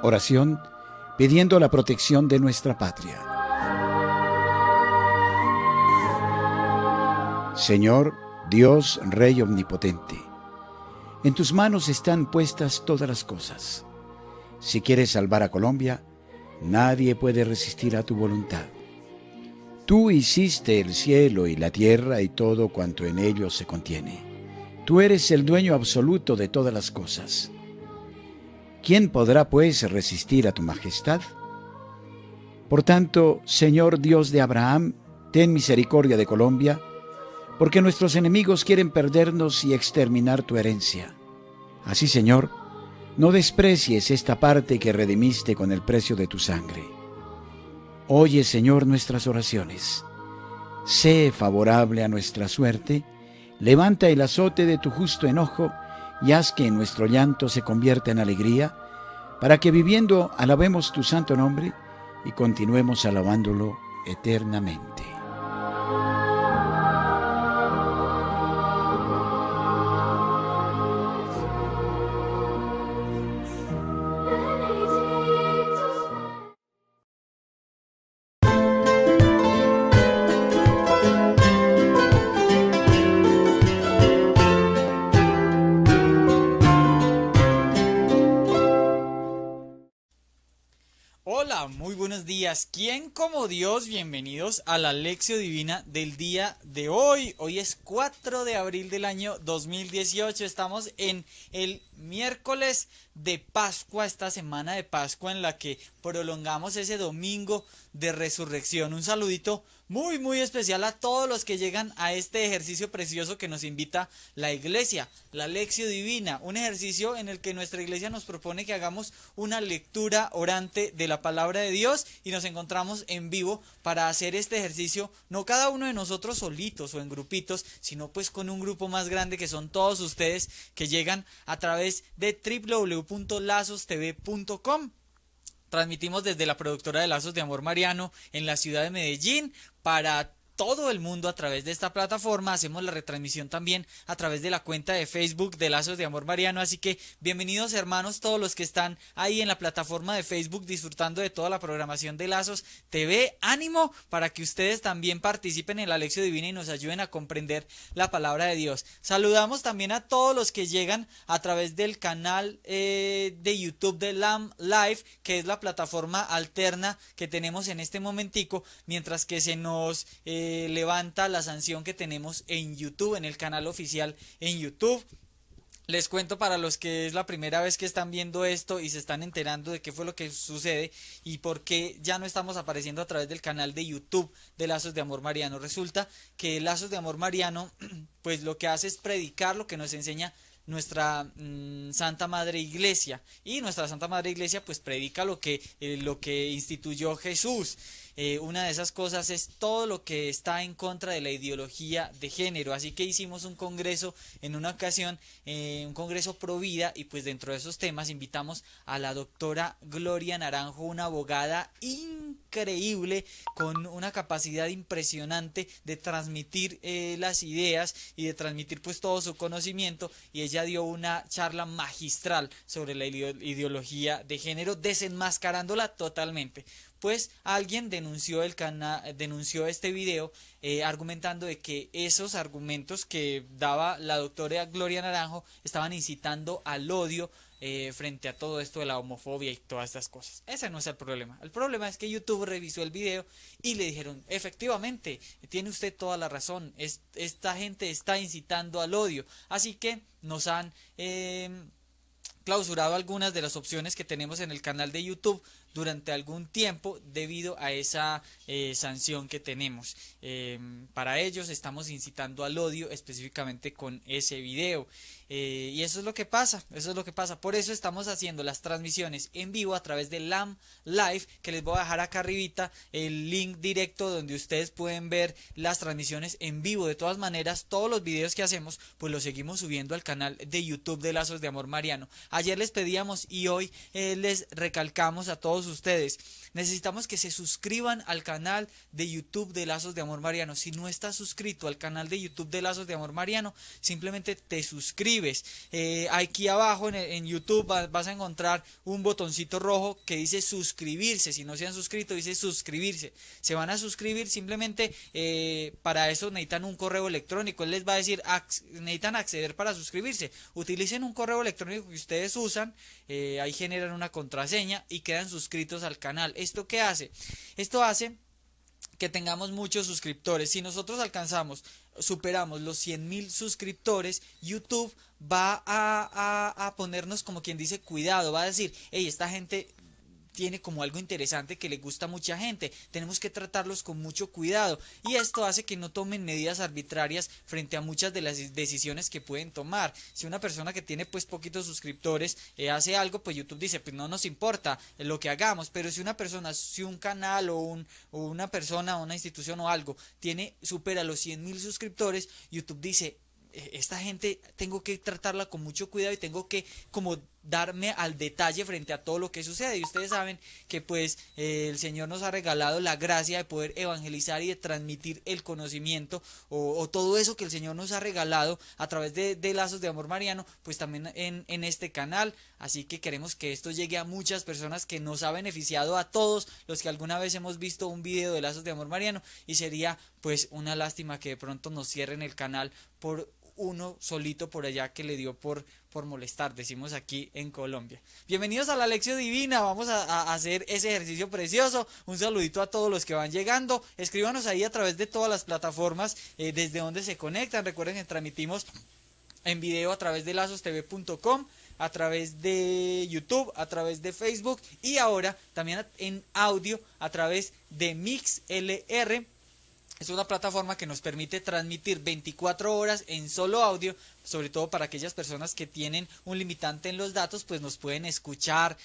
Oración pidiendo la protección de nuestra patria. Señor, Dios, Rey omnipotente, en tus manos están puestas todas las cosas. Si quieres salvar a Colombia, nadie puede resistir a tu voluntad. Tú hiciste el cielo y la tierra y todo cuanto en ellos se contiene. Tú eres el dueño absoluto de todas las cosas. ¿Quién podrá, pues, resistir a tu majestad? Por tanto, Señor Dios de Abraham, ten misericordia de Colombia, porque nuestros enemigos quieren perdernos y exterminar tu herencia. Así, Señor, no desprecies esta parte que redimiste con el precio de tu sangre. Oye, Señor, nuestras oraciones. Sé favorable a nuestra suerte, levanta el azote de tu justo enojo y haz que nuestro llanto se convierta en alegría, para que viviendo alabemos tu santo nombre y continuemos alabándolo eternamente. Hola, muy buenos días. ¿Quién como Dios? Bienvenidos a la Lección Divina del día de hoy. Hoy es 4 de abril del año 2018. Estamos en el miércoles de Pascua, esta semana de Pascua en la que prolongamos ese domingo de resurrección. Un saludito muy especial a todos los que llegan a este ejercicio precioso que nos invita la iglesia, la Lección Divina, un ejercicio en el que nuestra iglesia nos propone que hagamos una lectura orante de la palabra de Dios y nos encontramos en vivo para hacer este ejercicio, no cada uno de nosotros solitos o en grupitos, sino pues con un grupo más grande que son todos ustedes que llegan a través de www.lazostv.com. Transmitimos desde la productora de Lazos de Amor Mariano en la ciudad de Medellín para todo el mundo a través de esta plataforma. Hacemos la retransmisión también a través de la cuenta de Facebook de Lazos de Amor Mariano, así que bienvenidos hermanos todos los que están ahí en la plataforma de Facebook disfrutando de toda la programación de Lazos TV. Ánimo para que ustedes también participen en la Lección Divina y nos ayuden a comprender la palabra de Dios. Saludamos también a todos los que llegan a través del canal de YouTube de LAM Live, que es la plataforma alterna que tenemos en este momentico, mientras que se nos levanta la sanción que tenemos en YouTube, en el canal oficial en YouTube. Les cuento para los que es la primera vez que están viendo esto y se están enterando de qué fue lo que sucede y por qué ya no estamos apareciendo a través del canal de YouTube de Lazos de Amor Mariano. Resulta que Lazos de Amor Mariano pues lo que hace es predicar lo que nos enseña nuestra Santa Madre Iglesia, y nuestra Santa Madre Iglesia pues predica lo que instituyó Jesús. Una de esas cosas es todo lo que está en contra de la ideología de género, así que hicimos un congreso en una ocasión, un congreso pro vida, y pues dentro de esos temas invitamos a la doctora Gloria Naranjo, una abogada increíble con una capacidad impresionante de transmitir las ideas y de transmitir pues todo su conocimiento, y ella dio una charla magistral sobre la ideología de género, desenmascarándola totalmente. Pues alguien denunció este video argumentando de que esos argumentos que daba la doctora Gloria Naranjo estaban incitando al odio frente a todo esto de la homofobia y todas estas cosas. Ese no es el problema. El problema es que YouTube revisó el video y le dijeron, efectivamente, tiene usted toda la razón, esta gente está incitando al odio. Así que nos han clausurado algunas de las opciones que tenemos en el canal de YouTube durante algún tiempo debido a esa sanción que tenemos. Para ellos estamos incitando al odio específicamente con ese video. Y eso es lo que pasa, por eso estamos haciendo las transmisiones en vivo a través de LAM Live, que les voy a dejar acá arribita el link directo donde ustedes pueden ver las transmisiones en vivo. De todas maneras, todos los videos que hacemos pues los seguimos subiendo al canal de YouTube de Lazos de Amor Mariano. Ayer les pedíamos y hoy les recalcamos a todos todos ustedes. Necesitamos que se suscriban al canal de YouTube de Lazos de Amor Mariano. Si no estás suscrito al canal de YouTube de Lazos de Amor Mariano, simplemente te suscribes. Aquí abajo en YouTube vas a encontrar un botoncito rojo que dice suscribirse. Si no se han suscrito, dice suscribirse. Se van a suscribir, simplemente para eso necesitan un correo electrónico. Él les va a decir, necesitan acceder para suscribirse. Utilicen un correo electrónico que ustedes usan, ahí generan una contraseña y quedan suscritos al canal. ¿Esto qué hace? Esto hace que tengamos muchos suscriptores. Si nosotros superamos los 100,000 suscriptores, YouTube va a ponernos, como quien dice, cuidado, va a decir, hey, esta gente tiene como algo interesante que le gusta a mucha gente, tenemos que tratarlos con mucho cuidado, y esto hace que no tomen medidas arbitrarias frente a muchas de las decisiones que pueden tomar. Si una persona que tiene pues poquitos suscriptores hace algo, pues YouTube dice, pues no nos importa lo que hagamos. Pero si un canal o una persona o una institución o algo supera los 100,000 suscriptores, YouTube dice, esta gente tengo que tratarla con mucho cuidado y tengo que como darme al detalle frente a todo lo que sucede. Y ustedes saben que pues el Señor nos ha regalado la gracia de poder evangelizar y de transmitir el conocimiento o todo eso que el Señor nos ha regalado a través de Lazos de Amor Mariano, pues también en este canal. Así que queremos que esto llegue a muchas personas, que nos ha beneficiado a todos los que alguna vez hemos visto un video de Lazos de Amor Mariano, y sería pues una lástima que de pronto nos cierren el canal por uno solito por allá que le dio por molestar, decimos aquí en Colombia. Bienvenidos a la Lección Divina, vamos a hacer ese ejercicio precioso. Un saludito a todos los que van llegando, escríbanos ahí a través de todas las plataformas desde donde se conectan. Recuerden que transmitimos en video a través de lazostv.com, a través de YouTube, a través de Facebook y ahora también en audio a través de MixLR. Es una plataforma que nos permite transmitir 24 horas en solo audio, sobre todo para aquellas personas que tienen un limitante en los datos, pues nos pueden escuchar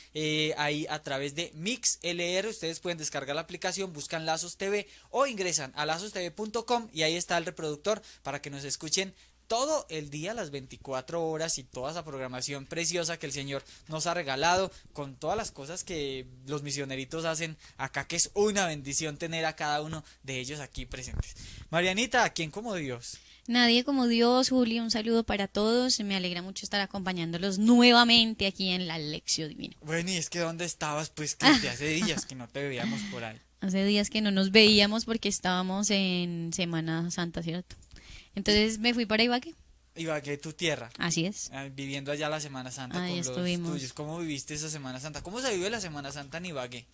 ahí a través de MixLR. Ustedes pueden descargar la aplicación, buscan Lazos TV o ingresan a lazostv.com y ahí está el reproductor para que nos escuchen todo el día, las 24 horas y toda esa programación preciosa que el Señor nos ha regalado, con todas las cosas que los misioneritos hacen acá, que es una bendición tener a cada uno de ellos aquí presentes. Marianita, ¿a quién como Dios? Nadie como Dios. Juli, un saludo para todos. Me alegra mucho estar acompañándolos nuevamente aquí en la Lección Divina. Bueno, y es que ¿dónde estabas? Pues que hace días que no te veíamos por ahí. Hace días que no nos veíamos porque estábamos en Semana Santa, ¿cierto? Entonces me fui para Ibagué. Ibagué, tu tierra. Así es. Viviendo allá la Semana Santa Ahí con estuvimos. los tuyos. ¿Cómo viviste esa Semana Santa? ¿Cómo se vive la Semana Santa en Ibagué?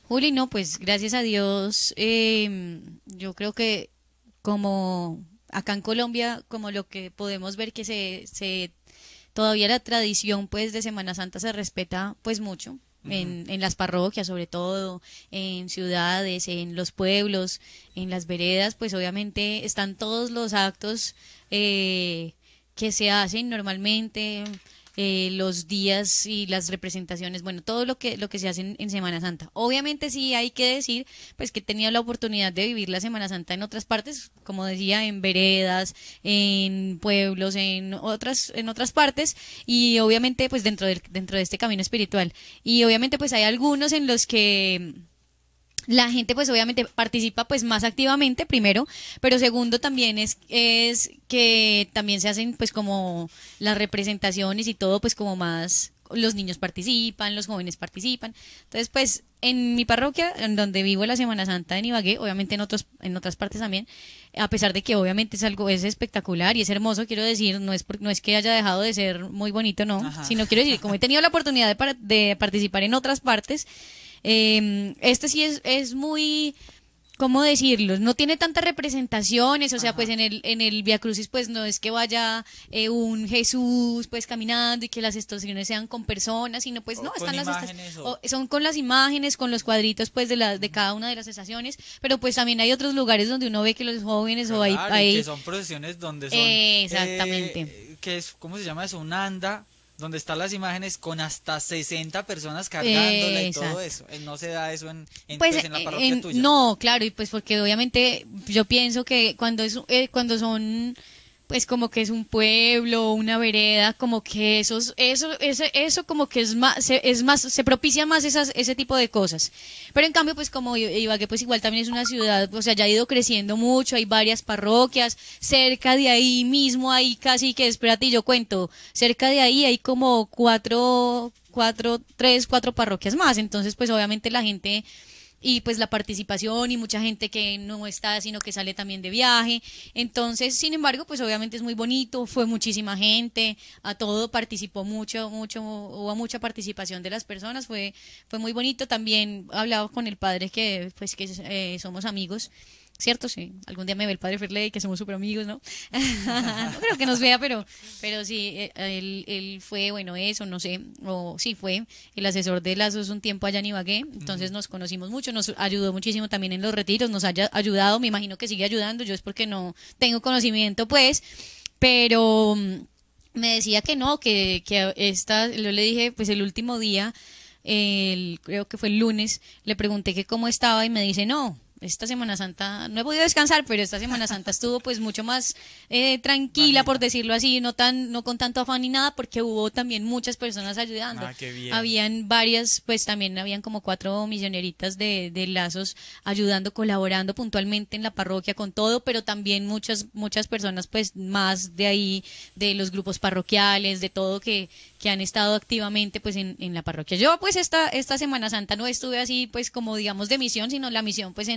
Juli, no, pues gracias a Dios, yo creo que como acá en Colombia, como lo que podemos ver que se todavía la tradición pues de Semana Santa se respeta pues mucho. En las parroquias, sobre todo, en ciudades, en los pueblos, en las veredas, pues obviamente están todos los actos que se hacen normalmente, los días y las representaciones, bueno, todo lo que se hace en Semana Santa. Obviamente sí hay que decir pues que he tenido la oportunidad de vivir la Semana Santa en otras partes, como decía, en veredas, en pueblos, en otras partes, y obviamente pues dentro de este camino espiritual. Y obviamente pues hay algunos en los que la gente pues obviamente participa pues más activamente, primero, pero segundo también es que también se hacen pues como las representaciones y todo pues como más, los niños participan, los jóvenes participan. Entonces pues en mi parroquia, en donde vivo la Semana Santa en Ibagué, obviamente en otras partes también, a pesar de que obviamente es espectacular y es hermoso, quiero decir, no es que haya dejado de ser muy bonito, no, sino quiero decir, como he tenido la oportunidad de participar en otras partes, este sí es muy, ¿cómo decirlo? No tiene tantas representaciones, o sea, pues en el Vía Crucis pues no es que vaya un Jesús pues caminando y que las estaciones sean con personas, sino pues no, están las estaciones, son con las imágenes, con los cuadritos pues de cada una de las estaciones, pero pues también hay otros lugares donde uno ve que los jóvenes claro, o hay que son procesiones donde son exactamente, que es, ¿cómo se llama eso? Una anda donde están las imágenes con hasta 60 personas cargándola y todo eso. No se da eso en la parroquia tuya. No, claro, y pues porque obviamente yo pienso que cuando son pues como que es un pueblo, una vereda, como que eso como que se propicia más ese tipo de cosas. Pero en cambio, pues como Ibagué, pues igual también es una ciudad, o sea, ya ha ido creciendo mucho, hay varias parroquias, cerca de ahí mismo hay casi que, espérate, y yo cuento, cerca de ahí hay como cuatro parroquias más, entonces pues obviamente la gente y pues la participación y mucha gente que no está, sino que sale también de viaje. Entonces, sin embargo, pues obviamente es muy bonito, fue muchísima gente, a todo participó mucho, hubo mucha participación de las personas, fue muy bonito. También hablaba con el padre que pues que somos amigos. ¿Cierto? Sí. Algún día me ve el padre Ferley, que somos súper amigos, ¿no? No creo que nos vea, pero sí, él fue, bueno, eso, no sé, o sí, fue el asesor de Lazos un tiempo allá en Ibagué, entonces nos conocimos mucho, nos ayudó muchísimo también en los retiros, nos haya ayudado, me imagino que sigue ayudando, yo es porque no tengo conocimiento, pues, pero me decía que no, que yo le dije, pues el último día, creo que fue el lunes, le pregunté que cómo estaba y me dice, no, esta Semana Santa no he podido descansar, pero esta Semana Santa estuvo pues mucho más tranquila, por decirlo así, no con tanto afán ni nada, porque hubo también muchas personas ayudando. Qué bien. Habían varias, pues también habían como 4 misioneritas de Lazos ayudando, colaborando puntualmente en la parroquia con todo, pero también muchas personas pues más de ahí, de los grupos parroquiales, de todo que han estado activamente pues en la parroquia. Yo pues esta Semana Santa no estuve así pues como digamos de misión, sino la misión pues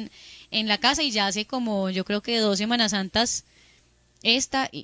en la casa, y ya hace como yo creo que 2 Semanas Santas,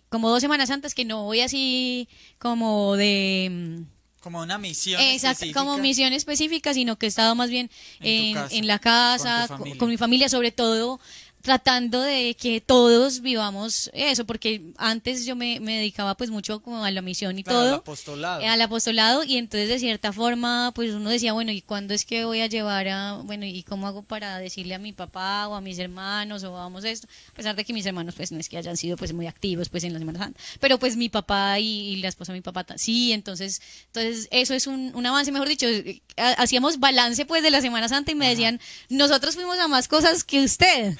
como 2 Semanas Santas que no voy así como de... Como una misión específica. Como misión específica, sino que he estado más bien en la casa, con mi familia, sobre todo tratando de que todos vivamos eso, porque antes yo me dedicaba pues mucho como a la misión y claro, todo, al apostolado, y entonces de cierta forma pues uno decía, bueno, ¿y cuándo es que voy a llevar bueno, y cómo hago para decirle a mi papá o a mis hermanos o vamos a esto? A pesar de que mis hermanos pues no es que hayan sido pues muy activos pues en la Semana Santa, pero pues mi papá y la esposa de mi papá sí, entonces eso es un avance, mejor dicho, hacíamos balance pues de la Semana Santa y me decían, nosotros fuimos a más cosas que usted.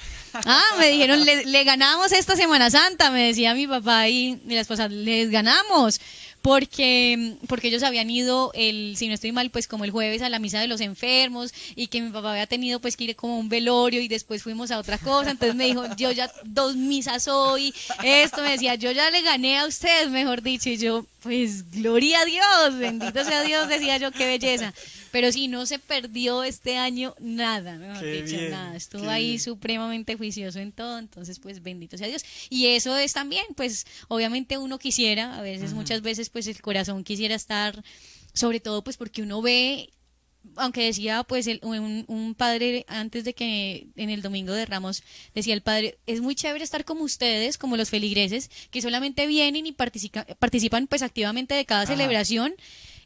Me dijeron, le ganamos esta Semana Santa, me decía mi papá y la esposa, les ganamos, porque ellos habían ido, si no estoy mal, pues como el jueves a la misa de los enfermos, y que mi papá había tenido pues que ir como a un velorio y después fuimos a otra cosa, entonces me dijo, yo ya 2 misas hoy, esto, me decía, yo ya le gané a usted, mejor dicho, y yo, pues gloria a Dios, bendito sea Dios, decía yo, qué belleza. Pero sí, no se perdió este año nada, mejor dicho, nada. Estuvo ahí supremamente juicioso en todo, entonces pues bendito sea Dios. Y eso es también, pues obviamente uno quisiera, a veces, muchas veces pues el corazón quisiera estar, sobre todo pues porque uno ve, aunque decía pues un padre antes de que en el Domingo de Ramos, decía el padre, es muy chévere estar como ustedes, como los feligreses, que solamente vienen y participan pues activamente de cada celebración.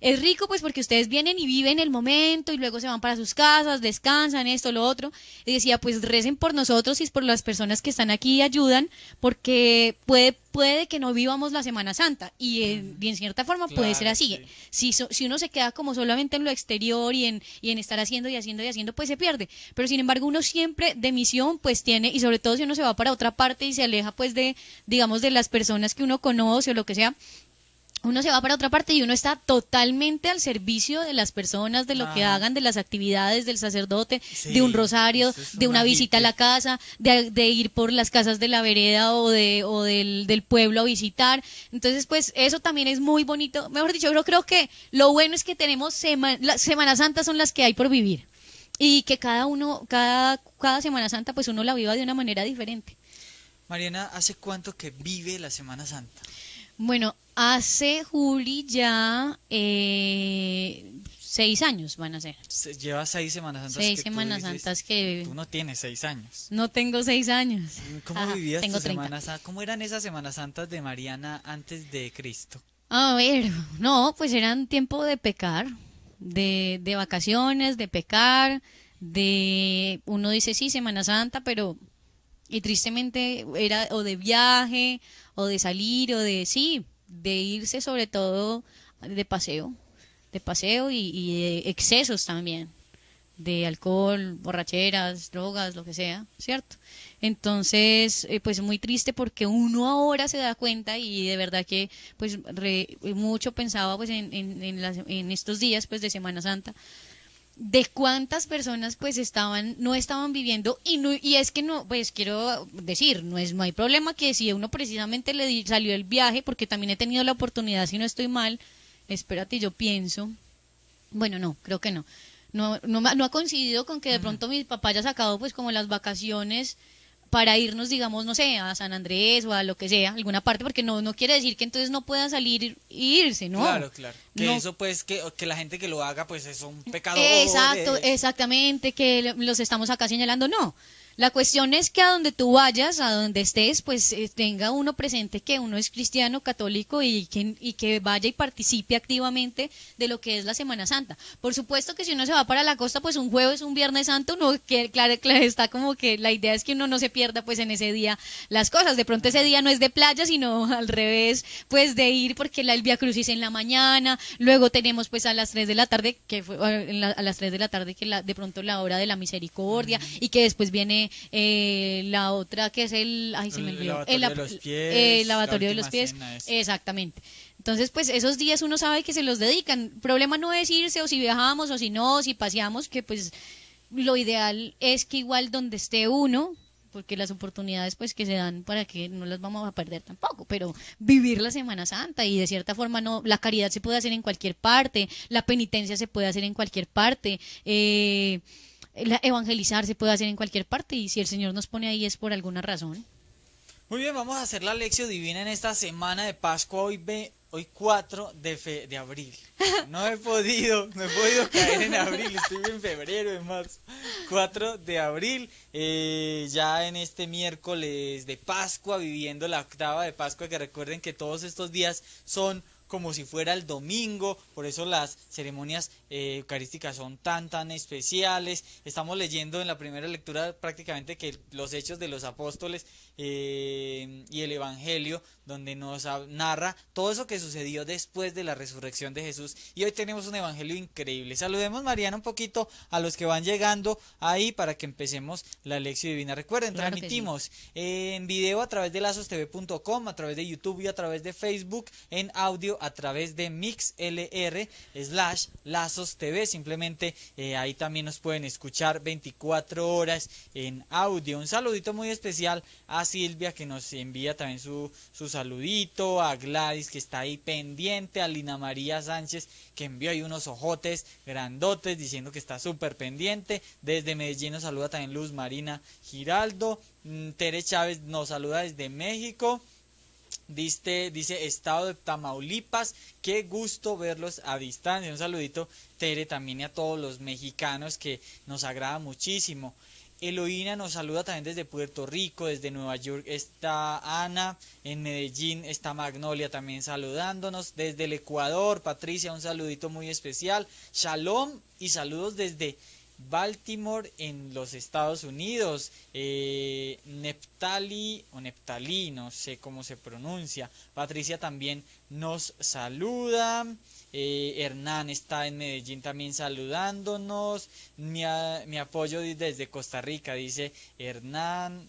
Es rico pues porque ustedes vienen y viven el momento y luego se van para sus casas, descansan, esto, lo otro. Y decía, pues recen por nosotros y por las personas que están aquí y ayudan, porque puede que no vivamos la Semana Santa, y en cierta forma puede ser así. Sí. Si uno se queda como solamente en lo exterior y en estar haciendo y haciendo y haciendo, pues se pierde. Pero sin embargo uno siempre de misión pues tiene, y sobre todo si uno se va para otra parte y se aleja pues de, digamos, de las personas que uno conoce o lo que sea, uno se va para otra parte y uno está totalmente al servicio de las personas, de lo que hagan, de las actividades del sacerdote, de un rosario, de una visita a la casa, de ir por las casas de la vereda o del pueblo a visitar. Entonces, pues eso también es muy bonito. Mejor dicho, yo creo que lo bueno es que tenemos las Semanas Santas son las que hay por vivir, y que cada Semana Santa pues uno la viva de una manera diferente. Mariana, ¿hace cuánto que vive la Semana Santa? Bueno, hace Juli ya 6 años van a ser. Lleva 6 Semanas Santas. 6 Semanas Santas que... Tú no tienes 6 años. No tengo 6 años. ¿Cómo vivías tengo tus Semanas Santas? ¿Cómo eran esas Semanas Santas de Mariana antes de Cristo? A ver, no, pues eran tiempo de pecar, de vacaciones, de pecar, uno dice sí, Semana Santa, pero... Y tristemente era o de viaje, o de salir, o de irse sobre todo de paseo y de excesos también. de alcohol, borracheras, drogas, lo que sea, ¿cierto? Entonces, pues muy triste porque uno ahora se da cuenta y de verdad que pues mucho pensaba pues en estos días pues de Semana Santa de cuántas personas pues no estaban viviendo y es que no, pues quiero decir, no hay problema que si a uno precisamente salió el viaje, porque también he tenido la oportunidad, si no estoy mal, espérate, yo pienso, bueno, no, creo que no. No ha coincidido con que de pronto mi papá haya sacado pues como las vacaciones para irnos, digamos, no sé, a San Andrés o a lo que sea, alguna parte, porque no quiere decir que entonces no puedan salir e irse, ¿no? Claro. Que no. eso pues, que la gente que lo haga pues es un pecado. Exacto, exactamente, que los estamos acá señalando, no. La cuestión es que a donde tú vayas, a donde estés, pues tenga uno presente que uno es cristiano, católico y que vaya y participe activamente de lo que es la Semana Santa. Por supuesto que si uno se va para la costa, pues un jueves, un viernes santo, claro, está como que la idea es que uno no se pierda pues en ese día las cosas. De pronto ese día no es de playa, sino al revés, pues de ir porque el Vía Crucis en la mañana, luego tenemos pues a las 3 de la tarde, a las 3 de la tarde que de pronto la hora de la misericordia y que después viene la otra que es el lavatorio de los pies, exactamente. Entonces pues esos días uno sabe que se los dedican, el problema no es irse o si viajamos o si no, si paseamos, que pues lo ideal es que igual donde esté uno, porque las oportunidades pues que se dan para que no las vamos a perder tampoco, pero vivir la Semana Santa y de cierta forma no, la caridad se puede hacer en cualquier parte, la penitencia se puede hacer en cualquier parte, evangelizar se puede hacer en cualquier parte y si el Señor nos pone ahí es por alguna razón. Muy bien, vamos a hacer la lección divina en esta semana de Pascua hoy 4 de abril. No he podido caer en abril, estoy en febrero, en marzo. 4 de abril, ya en este miércoles de Pascua, viviendo la octava de Pascua, que recuerden que todos estos días son como si fuera el domingo, por eso las ceremonias eucarísticas son tan especiales. Estamos leyendo en la primera lectura prácticamente que los hechos de los apóstoles y el Evangelio, donde nos narra todo eso que sucedió después de la resurrección de Jesús, y hoy tenemos un Evangelio increíble. Saludemos, Mariana, un poquito a los que van llegando ahí para que empecemos la lección divina. Recuerden, claro, transmitimos en video a través de lazostv.com, a través de YouTube y a través de Facebook, en audio a través de mixlr/lazostv, simplemente ahí también nos pueden escuchar 24 horas en audio. Un saludito muy especial a Silvia, que nos envía también su saludito, a Gladys, que está ahí pendiente, a Lina María Sánchez, que envió ahí unos ojotes grandotes diciendo que está súper pendiente. Desde Medellín nos saluda también Luz Marina Giraldo. Tere Chávez nos saluda desde México. Dice estado de Tamaulipas, qué gusto verlos a distancia. Un saludito, Tere, también a todos los mexicanos, que nos agrada muchísimo. Eloína nos saluda también desde Puerto Rico, desde Nueva York está Ana, en Medellín está Magnolia también saludándonos, desde el Ecuador, Patricia, un saludito muy especial, Shalom y saludos desde Baltimore en los Estados Unidos, Neptali, no sé cómo se pronuncia, Patricia también nos saluda. Hernán está en Medellín también saludándonos. Mi apoyo desde Costa Rica, dice Hernán.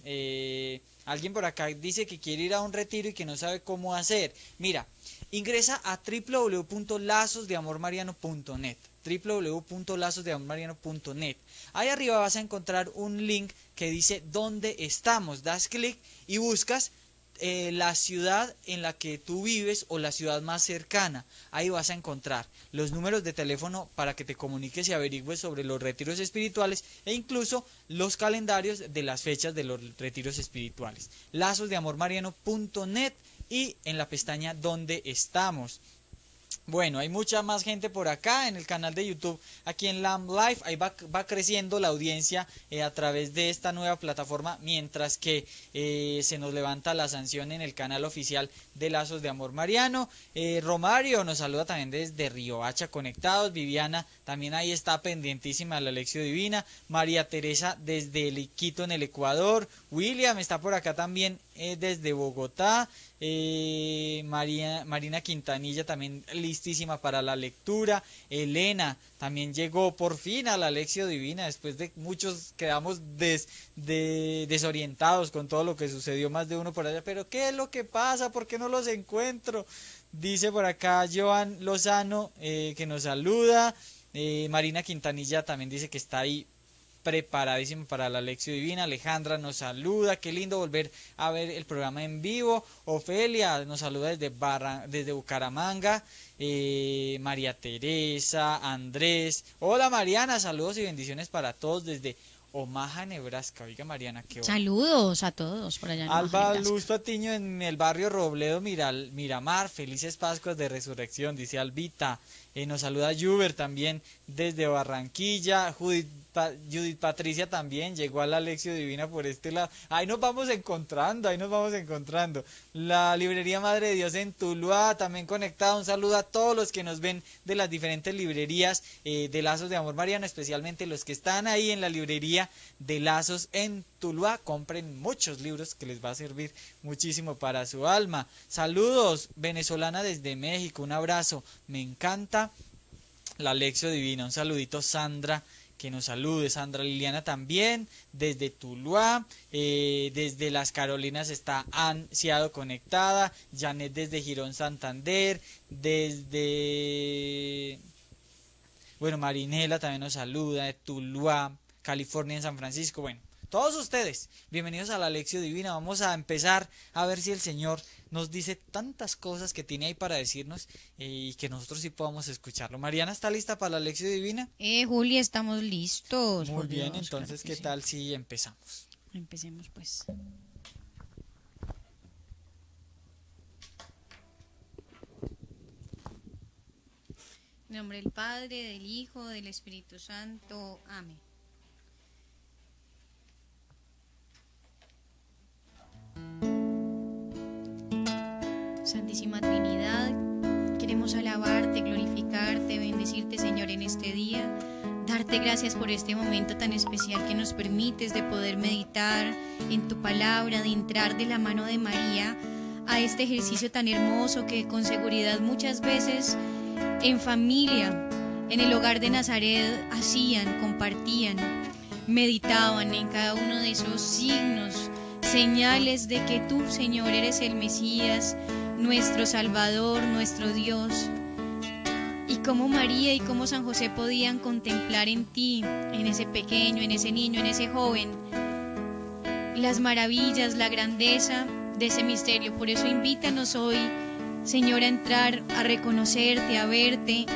Alguien por acá dice que quiere ir a un retiro y que no sabe cómo hacer. Mira, ingresa a www.lazosdeamormariano.net, www.lazosdeamormariano.net. Ahí arriba vas a encontrar un link que dice ¿dónde estamos? Das clic y buscas la ciudad en la que tú vives o la ciudad más cercana. Ahí vas a encontrar los números de teléfono para que te comuniques y averigües sobre los retiros espirituales e incluso los calendarios de las fechas de los retiros espirituales. lazosdeamormariano.net y en la pestaña ¿dónde estamos? Bueno, hay mucha más gente por acá en el canal de YouTube, aquí en Lamb Life. Ahí va creciendo la audiencia a través de esta nueva plataforma, mientras que se nos levanta la sanción en el canal oficial de Lazos de Amor Mariano. Romario nos saluda también desde Riohacha conectados. Viviana también ahí está pendientísima de la lección divina. María Teresa desde Quito en el Ecuador. William está por acá también desde Bogotá. Marina Quintanilla también listísima para la lectura. Elena también llegó por fin a la Lección Divina, después de muchos quedamos desorientados con todo lo que sucedió, más de uno por allá. Pero ¿qué es lo que pasa? ¿Por qué no los encuentro? Dice por acá Joan Lozano que nos saluda. Marina Quintanilla también dice que está ahí preparadísimo para la Lección Divina. Alejandra nos saluda, qué lindo volver a ver el programa en vivo. Ofelia nos saluda desde Bucaramanga. María Teresa, Andrés, hola Mariana, saludos y bendiciones para todos desde Omaha, Nebraska. Oiga Mariana, qué saludos a todos por allá en Alba Luz Patiño en el barrio Robledo, Miramar, felices Pascuas de Resurrección, dice Albita. Nos saluda Juber también desde Barranquilla. Judith Patricia también llegó a la Lección Divina por este lado. Ahí nos vamos encontrando. La Librería Madre de Dios en Tuluá también conectada. Un saludo a todos los que nos ven de las diferentes librerías de Lazos de Amor Mariano, especialmente los que están ahí en la librería de Lazos en Tuluá. Compren muchos libros que les va a servir muchísimo para su alma. Saludos, venezolana desde México, un abrazo, me encanta la Lección Divina. Un saludito Sandra, que nos salude. Sandra Liliana también desde Tuluá. Desde las Carolinas está Ansiado conectada. Janet desde Girón Santander. Marinela también nos saluda de Tuluá, California, en San Francisco. Bueno, todos ustedes, bienvenidos a la Lección Divina. Vamos a empezar a ver si el Señor nos dice tantas cosas que tiene ahí para decirnos y que nosotros sí podamos escucharlo. Mariana, ¿está lista para la Lección Divina? Juli, estamos listos. Muy bien, Dios, entonces, claro, ¿qué tal si empezamos? Empecemos pues. En nombre del Padre, del Hijo, del Espíritu Santo. Amén. Santísima Trinidad, queremos alabarte, glorificarte, bendecirte, Señor, en este día, darte gracias por este momento tan especial que nos permites de poder meditar en tu palabra, de entrar de la mano de María a este ejercicio tan hermoso que con seguridad muchas veces en familia, en el hogar de Nazaret, hacían, compartían, meditaban en cada uno de esos signos, señales de que tú, Señor, eres el Mesías, nuestro Salvador, nuestro Dios. Y cómo María y cómo San José podían contemplar en ti, en ese pequeño, en ese niño, en ese joven, las maravillas, la grandeza de ese misterio. Por eso invítanos hoy, Señor, a entrar, a reconocerte, a verte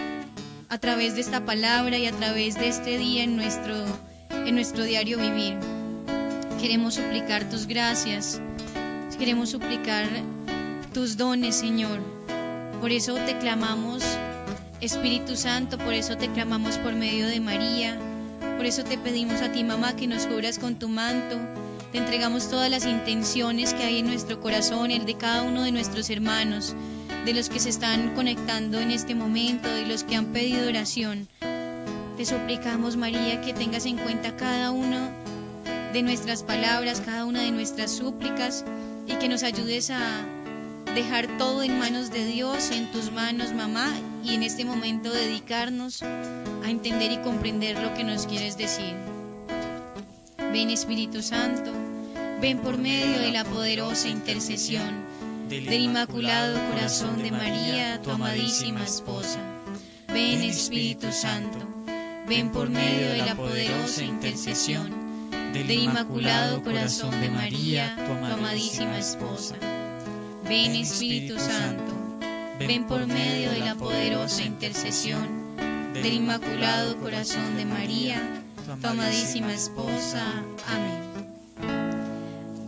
a través de esta palabra y a través de este día en nuestro diario vivir. Queremos suplicar tus gracias, queremos suplicar tus dones, Señor. Por eso te clamamos, Espíritu Santo, por eso te clamamos por medio de María, por eso te pedimos a ti, mamá, que nos cubras con tu manto. Te entregamos todas las intenciones que hay en nuestro corazón, el de cada uno de nuestros hermanos, de los que se están conectando en este momento, de los que han pedido oración. Te suplicamos, María, que tengas en cuenta cada uno de nuestras palabras, cada una de nuestras súplicas, y que nos ayudes a dejar todo en manos de Dios, en tus manos, mamá, y en este momento dedicarnos a entender y comprender lo que nos quieres decir. Ven, Espíritu Santo, ven por medio de la poderosa intercesión del Inmaculado Corazón de María, tu amadísima esposa. Ven, Espíritu Santo, ven por medio de la poderosa intercesión del Inmaculado Corazón de María, tu amadísima esposa. Ven, Espíritu Santo, ven por medio de la poderosa intercesión del Inmaculado Corazón de María, tu amadísima esposa. Amén.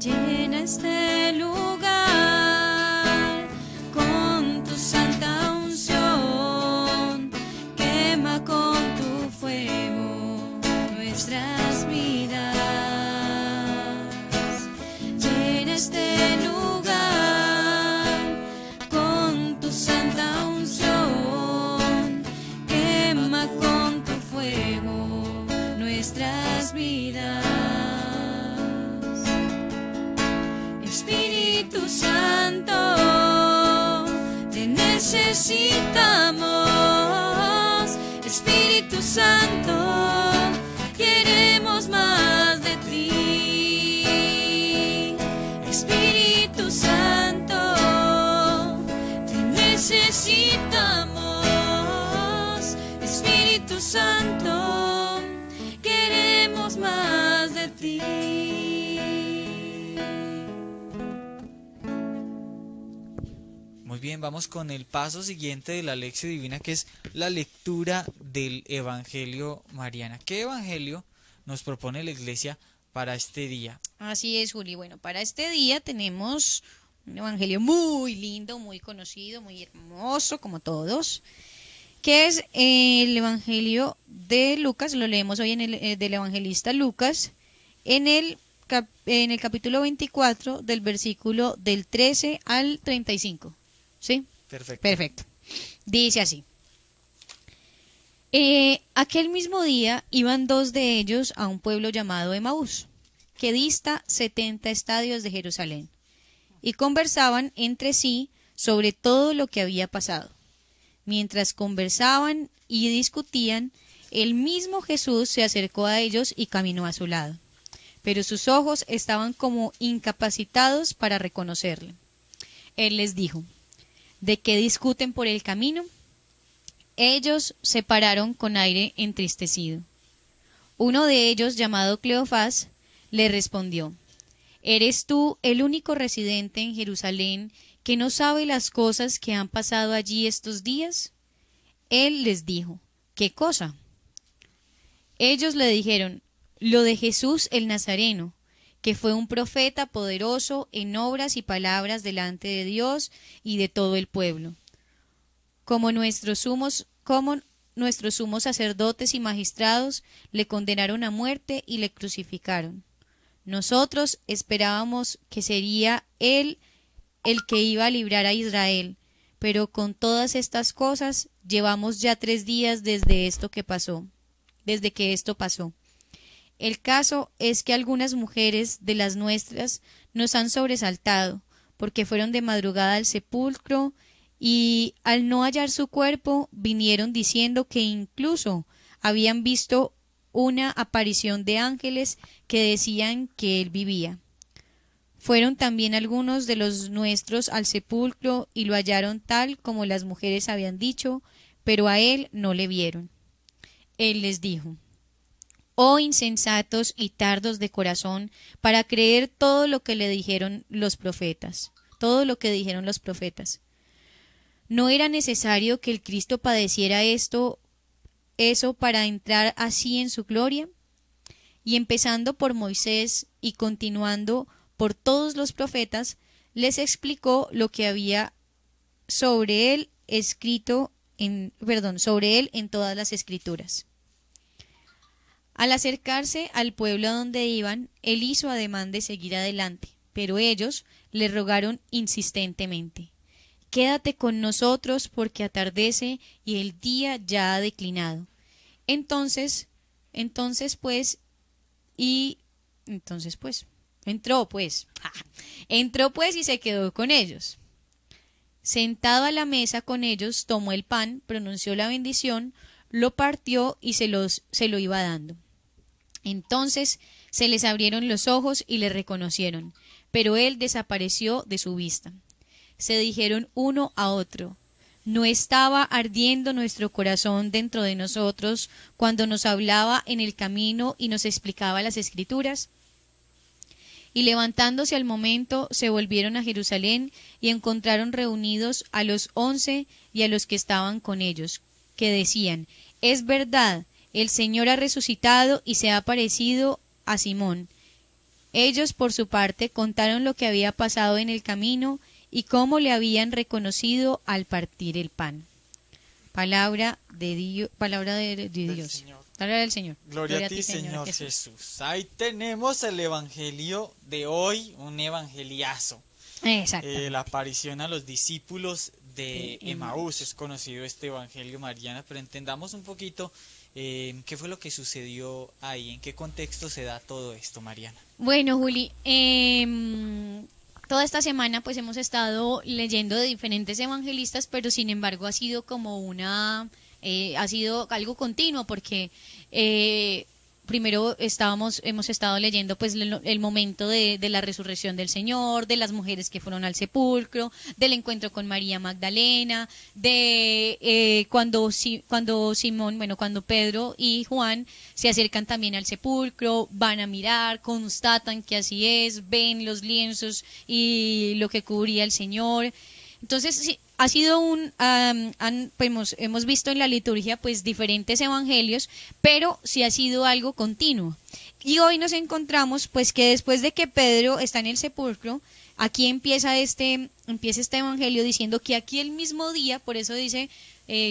Llena este lugar con tu santa unción, quema con tu fuego nuestras vidas. Llena este lugar con tu santa unción, quema con tu fuego nuestras vidas. necesitamos, Espíritu Santo, queremos más de ti. Espíritu Santo, te necesitamos, Espíritu Santo, queremos más de ti. Muy bien, vamos con el paso siguiente de la lección divina, que es la lectura del Evangelio Mariana. ¿Qué evangelio nos propone la Iglesia para este día? Así es, Juli. Bueno, para este día tenemos un evangelio muy lindo, muy conocido, muy hermoso, como todos, que es el evangelio de Lucas. Lo leemos hoy en del evangelista Lucas, en el capítulo 24, del versículo del 13 al 35. ¿Sí? Perfecto. Perfecto. Dice así. Aquel mismo día iban dos de ellos a un pueblo llamado Emaús, que dista 70 estadios de Jerusalén, y conversaban entre sí sobre todo lo que había pasado. Mientras conversaban y discutían, el mismo Jesús se acercó a ellos y caminó a su lado, pero sus ojos estaban como incapacitados para reconocerle. Él les dijo: ¿de qué discuten por el camino? Ellos se pararon con aire entristecido. Uno de ellos, llamado Cleofás, le respondió: ¿eres tú el único residente en Jerusalén que no sabe las cosas que han pasado allí estos días? Él les dijo: ¿qué cosa? Ellos le dijeron: lo de Jesús el Nazareno, que fue un profeta poderoso en obras y palabras delante de Dios y de todo el pueblo. Como nuestros sumos sacerdotes y magistrados le condenaron a muerte y le crucificaron. Nosotros esperábamos que sería él el que iba a librar a Israel, pero con todas estas cosas llevamos ya 3 días desde que esto pasó. El caso es que algunas mujeres de las nuestras nos han sobresaltado, porque fueron de madrugada al sepulcro y al no hallar su cuerpo vinieron diciendo que incluso habían visto una aparición de ángeles que decían que él vivía. Fueron también algunos de los nuestros al sepulcro y lo hallaron tal como las mujeres habían dicho, pero a él no le vieron. Él les dijo: oh insensatos y tardos de corazón, para creer todo lo que le dijeron los profetas. ¿No era necesario que el Cristo padeciera eso para entrar así en su gloria? Y empezando por Moisés y continuando por todos los profetas, les explicó lo que había sobre él en todas las escrituras. Al acercarse al pueblo a donde iban, él hizo ademán de seguir adelante, pero ellos le rogaron insistentemente: quédate con nosotros porque atardece y el día ya ha declinado. Entonces entró pues y se quedó con ellos. Sentado a la mesa con ellos, tomó el pan, pronunció la bendición, lo partió y se lo iba dando. Entonces se les abrieron los ojos y le reconocieron, pero él desapareció de su vista. Se dijeron uno a otro: ¿no estaba ardiendo nuestro corazón dentro de nosotros cuando nos hablaba en el camino y nos explicaba las Escrituras? Y levantándose al momento, se volvieron a Jerusalén y encontraron reunidos a los 11 y a los que estaban con ellos, que decían: es verdad, el Señor ha resucitado y se ha aparecido a Simón. Ellos, por su parte, contaron lo que había pasado en el camino y cómo le habían reconocido al partir el pan. Palabra de Dios. Palabra del Señor. Gloria a ti, Señor Jesús. Ahí tenemos el evangelio de hoy, un evangeliazo. Exacto. La aparición a los discípulos de Emaús. Es conocido este evangelio mariana, pero entendamos un poquito qué fue lo que sucedió ahí, en qué contexto se da todo esto, Mariana. Bueno, Juli, toda esta semana pues hemos estado leyendo de diferentes evangelistas, pero sin embargo ha sido como ha sido algo continuo porque primero hemos estado leyendo pues el momento de la resurrección del Señor, de las mujeres que fueron al sepulcro, del encuentro con María Magdalena, de cuando Pedro y Juan se acercan también al sepulcro, van a mirar, constatan que así es, ven los lienzos y lo que cubría el Señor. Entonces, sí, ha sido hemos visto en la liturgia pues diferentes evangelios, pero sí ha sido algo continuo. Y hoy nos encontramos pues que después de que Pedro está en el sepulcro, aquí empieza este evangelio diciendo que aquí el mismo día, por eso dice,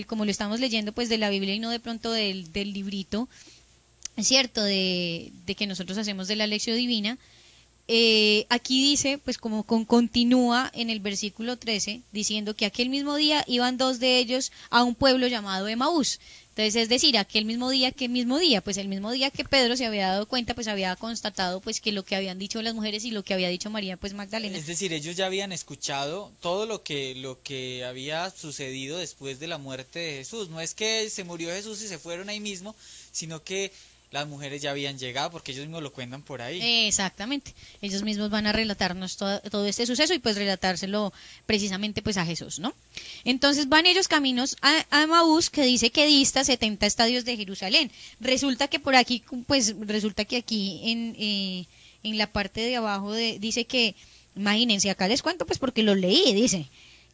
como lo estamos leyendo pues de la Biblia y no de pronto del librito, es cierto, de que nosotros hacemos de la lección divina. Aquí dice, pues continúa en el versículo 13, diciendo que aquel mismo día iban dos de ellos a un pueblo llamado Emaús. Entonces, es decir, aquel mismo día, pues el mismo día que Pedro se había dado cuenta, pues había constatado pues que lo que habían dicho las mujeres y lo que había dicho María pues Magdalena. Es decir, ellos ya habían escuchado todo lo que había sucedido después de la muerte de Jesús. No es que se murió Jesús y se fueron ahí mismo, sino que las mujeres ya habían llegado porque ellos mismos lo cuentan por ahí. Exactamente, ellos mismos van a relatarnos todo este suceso y pues relatárselo precisamente pues a Jesús, ¿no? Entonces van ellos caminos a Emaús, que dice que dista 70 estadios de Jerusalén. Resulta que por aquí, aquí en la parte de abajo dice que, imagínense, acá les cuento pues porque lo leí, dice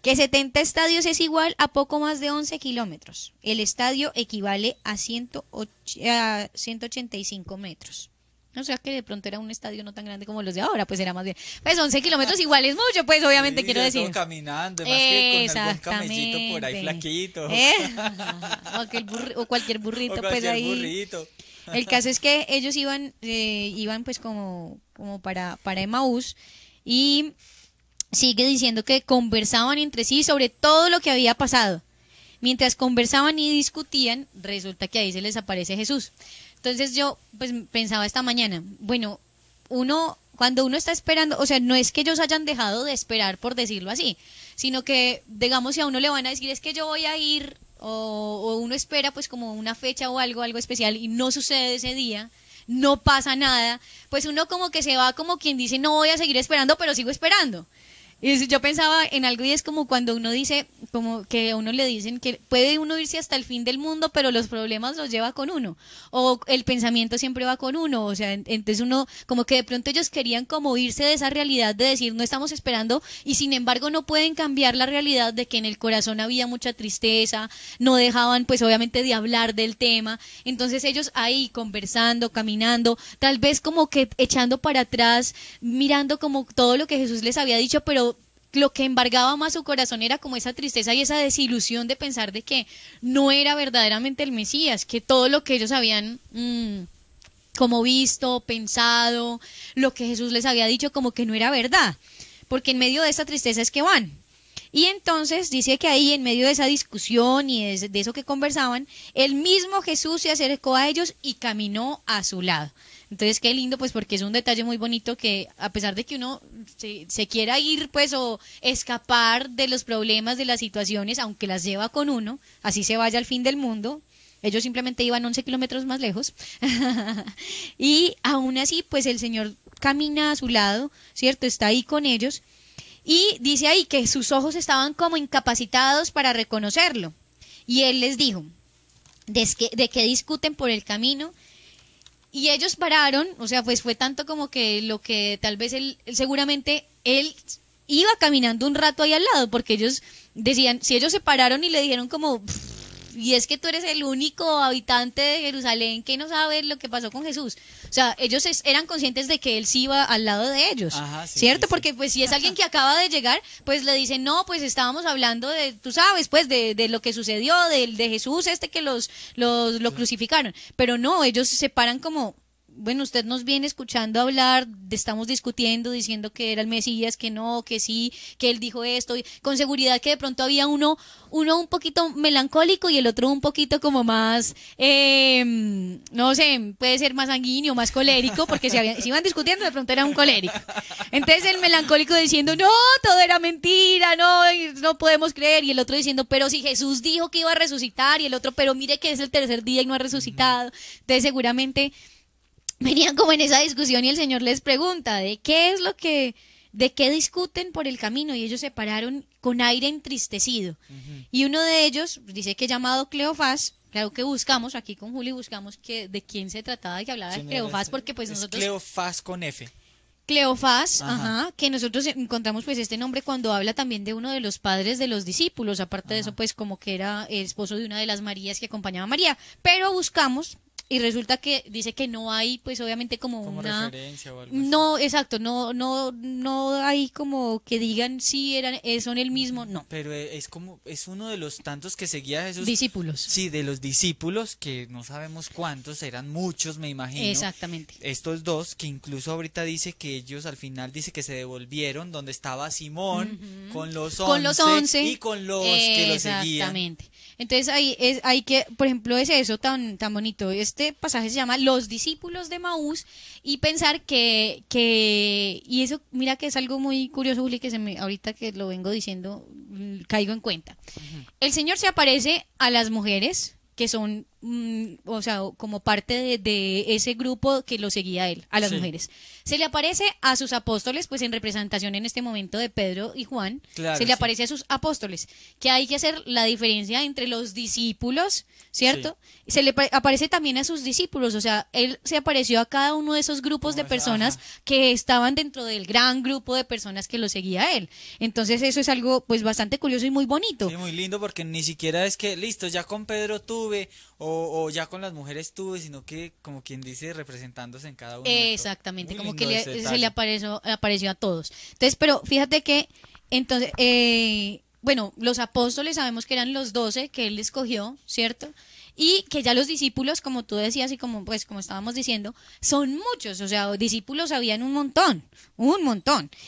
que 70 estadios es igual a poco más de 11 kilómetros. El estadio equivale a 185 metros. O sea que de pronto era un estadio no tan grande como los de ahora, pues era más bien. Pues 11 kilómetros igual es mucho, pues obviamente, sí, quiero decir. Caminando, más que con algún camellito por ahí flaquito. O cualquier burrito, pues ahí. Burrito. El caso es que ellos iban pues como para Emaús, y sigue diciendo que conversaban entre sí sobre todo lo que había pasado. Mientras conversaban y discutían, resulta que ahí se les aparece Jesús. Entonces yo pues pensaba esta mañana, bueno, cuando uno está esperando, o sea, no es que ellos hayan dejado de esperar, por decirlo así, sino que, digamos, si a uno le van a decir es que yo voy a ir, o uno espera pues como una fecha o algo especial y no sucede ese día, no pasa nada, pues uno como que se va como quien dice, no voy a seguir esperando, pero sigo esperando. Y yo pensaba en algo, y es como cuando uno dice, como que a uno le dicen que puede uno irse hasta el fin del mundo, pero los problemas los lleva con uno, o el pensamiento siempre va con uno, o sea, entonces uno, como que de pronto ellos querían como irse de esa realidad de decir no estamos esperando, y sin embargo no pueden cambiar la realidad de que en el corazón había mucha tristeza, no dejaban pues obviamente de hablar del tema. Entonces ellos ahí conversando, caminando, tal vez como que echando para atrás, mirando como todo lo que Jesús les había dicho, pero lo que embargaba más su corazón era como esa tristeza y esa desilusión de pensar de que no era verdaderamente el Mesías, que todo lo que ellos habían como visto, pensado, lo que Jesús les había dicho como que no era verdad, porque en medio de esa tristeza es que van. Y entonces dice que ahí en medio de esa discusión y de eso que conversaban, el mismo Jesús se acercó a ellos y caminó a su lado. Entonces qué lindo, pues porque es un detalle muy bonito que a pesar de que uno se quiera ir pues o escapar de los problemas, de las situaciones, aunque las lleva con uno, así se vaya al fin del mundo, ellos simplemente iban 11 kilómetros más lejos y aún así pues el Señor camina a su lado, ¿cierto? Está ahí con ellos y dice ahí que sus ojos estaban como incapacitados para reconocerlo, y Él les dijo, ¿de qué discuten por el camino? Y ellos pararon, o sea, pues fue tanto como que lo que tal vez él seguramente él iba caminando un rato ahí al lado, porque ellos decían, si ellos se pararon y le dijeron como, y es que tú eres el único habitante de Jerusalén que no sabe lo que pasó con Jesús. O sea, ellos eran conscientes de que él sí iba al lado de ellos. Ajá, sí, ¿cierto? Sí, sí. Porque pues si es alguien que acaba de llegar, pues le dicen, no, pues estábamos hablando de, tú sabes, pues de lo que sucedió, de Jesús que lo crucificaron. Pero no, ellos se paran como, bueno, usted nos viene escuchando hablar, estamos discutiendo, diciendo que era el Mesías, que no, que sí, que él dijo esto, y con seguridad que de pronto había uno un poquito melancólico y el otro un poquito como más, no sé, puede ser más sanguíneo, más colérico, porque si iban discutiendo de pronto era un colérico. Entonces el melancólico diciendo, no, todo era mentira, no podemos creer, y el otro diciendo, pero si Jesús dijo que iba a resucitar, y el otro, pero mire que es el tercer día y no ha resucitado. Entonces seguramente venían como en esa discusión y el Señor les pregunta de qué discuten por el camino, y ellos se pararon con aire entristecido. Y uno de ellos dice que llamado Cleofás, claro que buscamos, aquí con Juli buscamos de quién se trataba, de que hablaba de Cleofás, porque pues nosotros... Cleofás con F. Cleofás, que nosotros encontramos pues este nombre cuando habla también de uno de los padres de los discípulos, aparte de eso pues como que era el esposo de una de las Marías que acompañaba a María, pero buscamos y resulta que dice que no hay pues obviamente como una referencia o algo así. No, exacto, no hay como que digan si son el mismo, no. Pero es uno de los tantos que seguía a Jesús. Discípulos. Sí, de los discípulos, que no sabemos cuántos, eran muchos, me imagino. Exactamente. Estos dos, que incluso ahorita dice que ellos al final dice que se devolvieron donde estaba Simón con los 11 y con los que lo seguían. Exactamente. Entonces hay que, por ejemplo, es eso tan bonito. Este pasaje se llama Los discípulos de Maús, y pensar y eso, mira que es algo muy curioso, Juli, que ahorita que lo vengo diciendo, caigo en cuenta. El Señor se aparece a las mujeres que son, o sea, como parte de ese grupo que lo seguía a él, a las mujeres. Se le aparece a sus apóstoles, pues en representación en este momento de Pedro y Juan, claro, se le aparece a sus apóstoles, que hay que hacer la diferencia entre los discípulos, ¿cierto? Sí. Se le aparece también a sus discípulos, o sea, él se apareció a cada uno de esos grupos de personas que estaban dentro del gran grupo de personas que lo seguía a él. Entonces eso es algo pues bastante curioso y muy bonito. Sí, muy lindo, porque ni siquiera es que, listo, ya con Pedro tuve, o ya con las mujeres tuve, sino que, como quien dice, representándose en cada uno. Exactamente, como que se le apareció a todos. Entonces, pero fíjate que, entonces, bueno, los apóstoles sabemos que eran los 12 que él escogió, ¿cierto? Y que ya los discípulos, como tú decías y como estábamos diciendo, son muchos, o sea, discípulos habían un montón.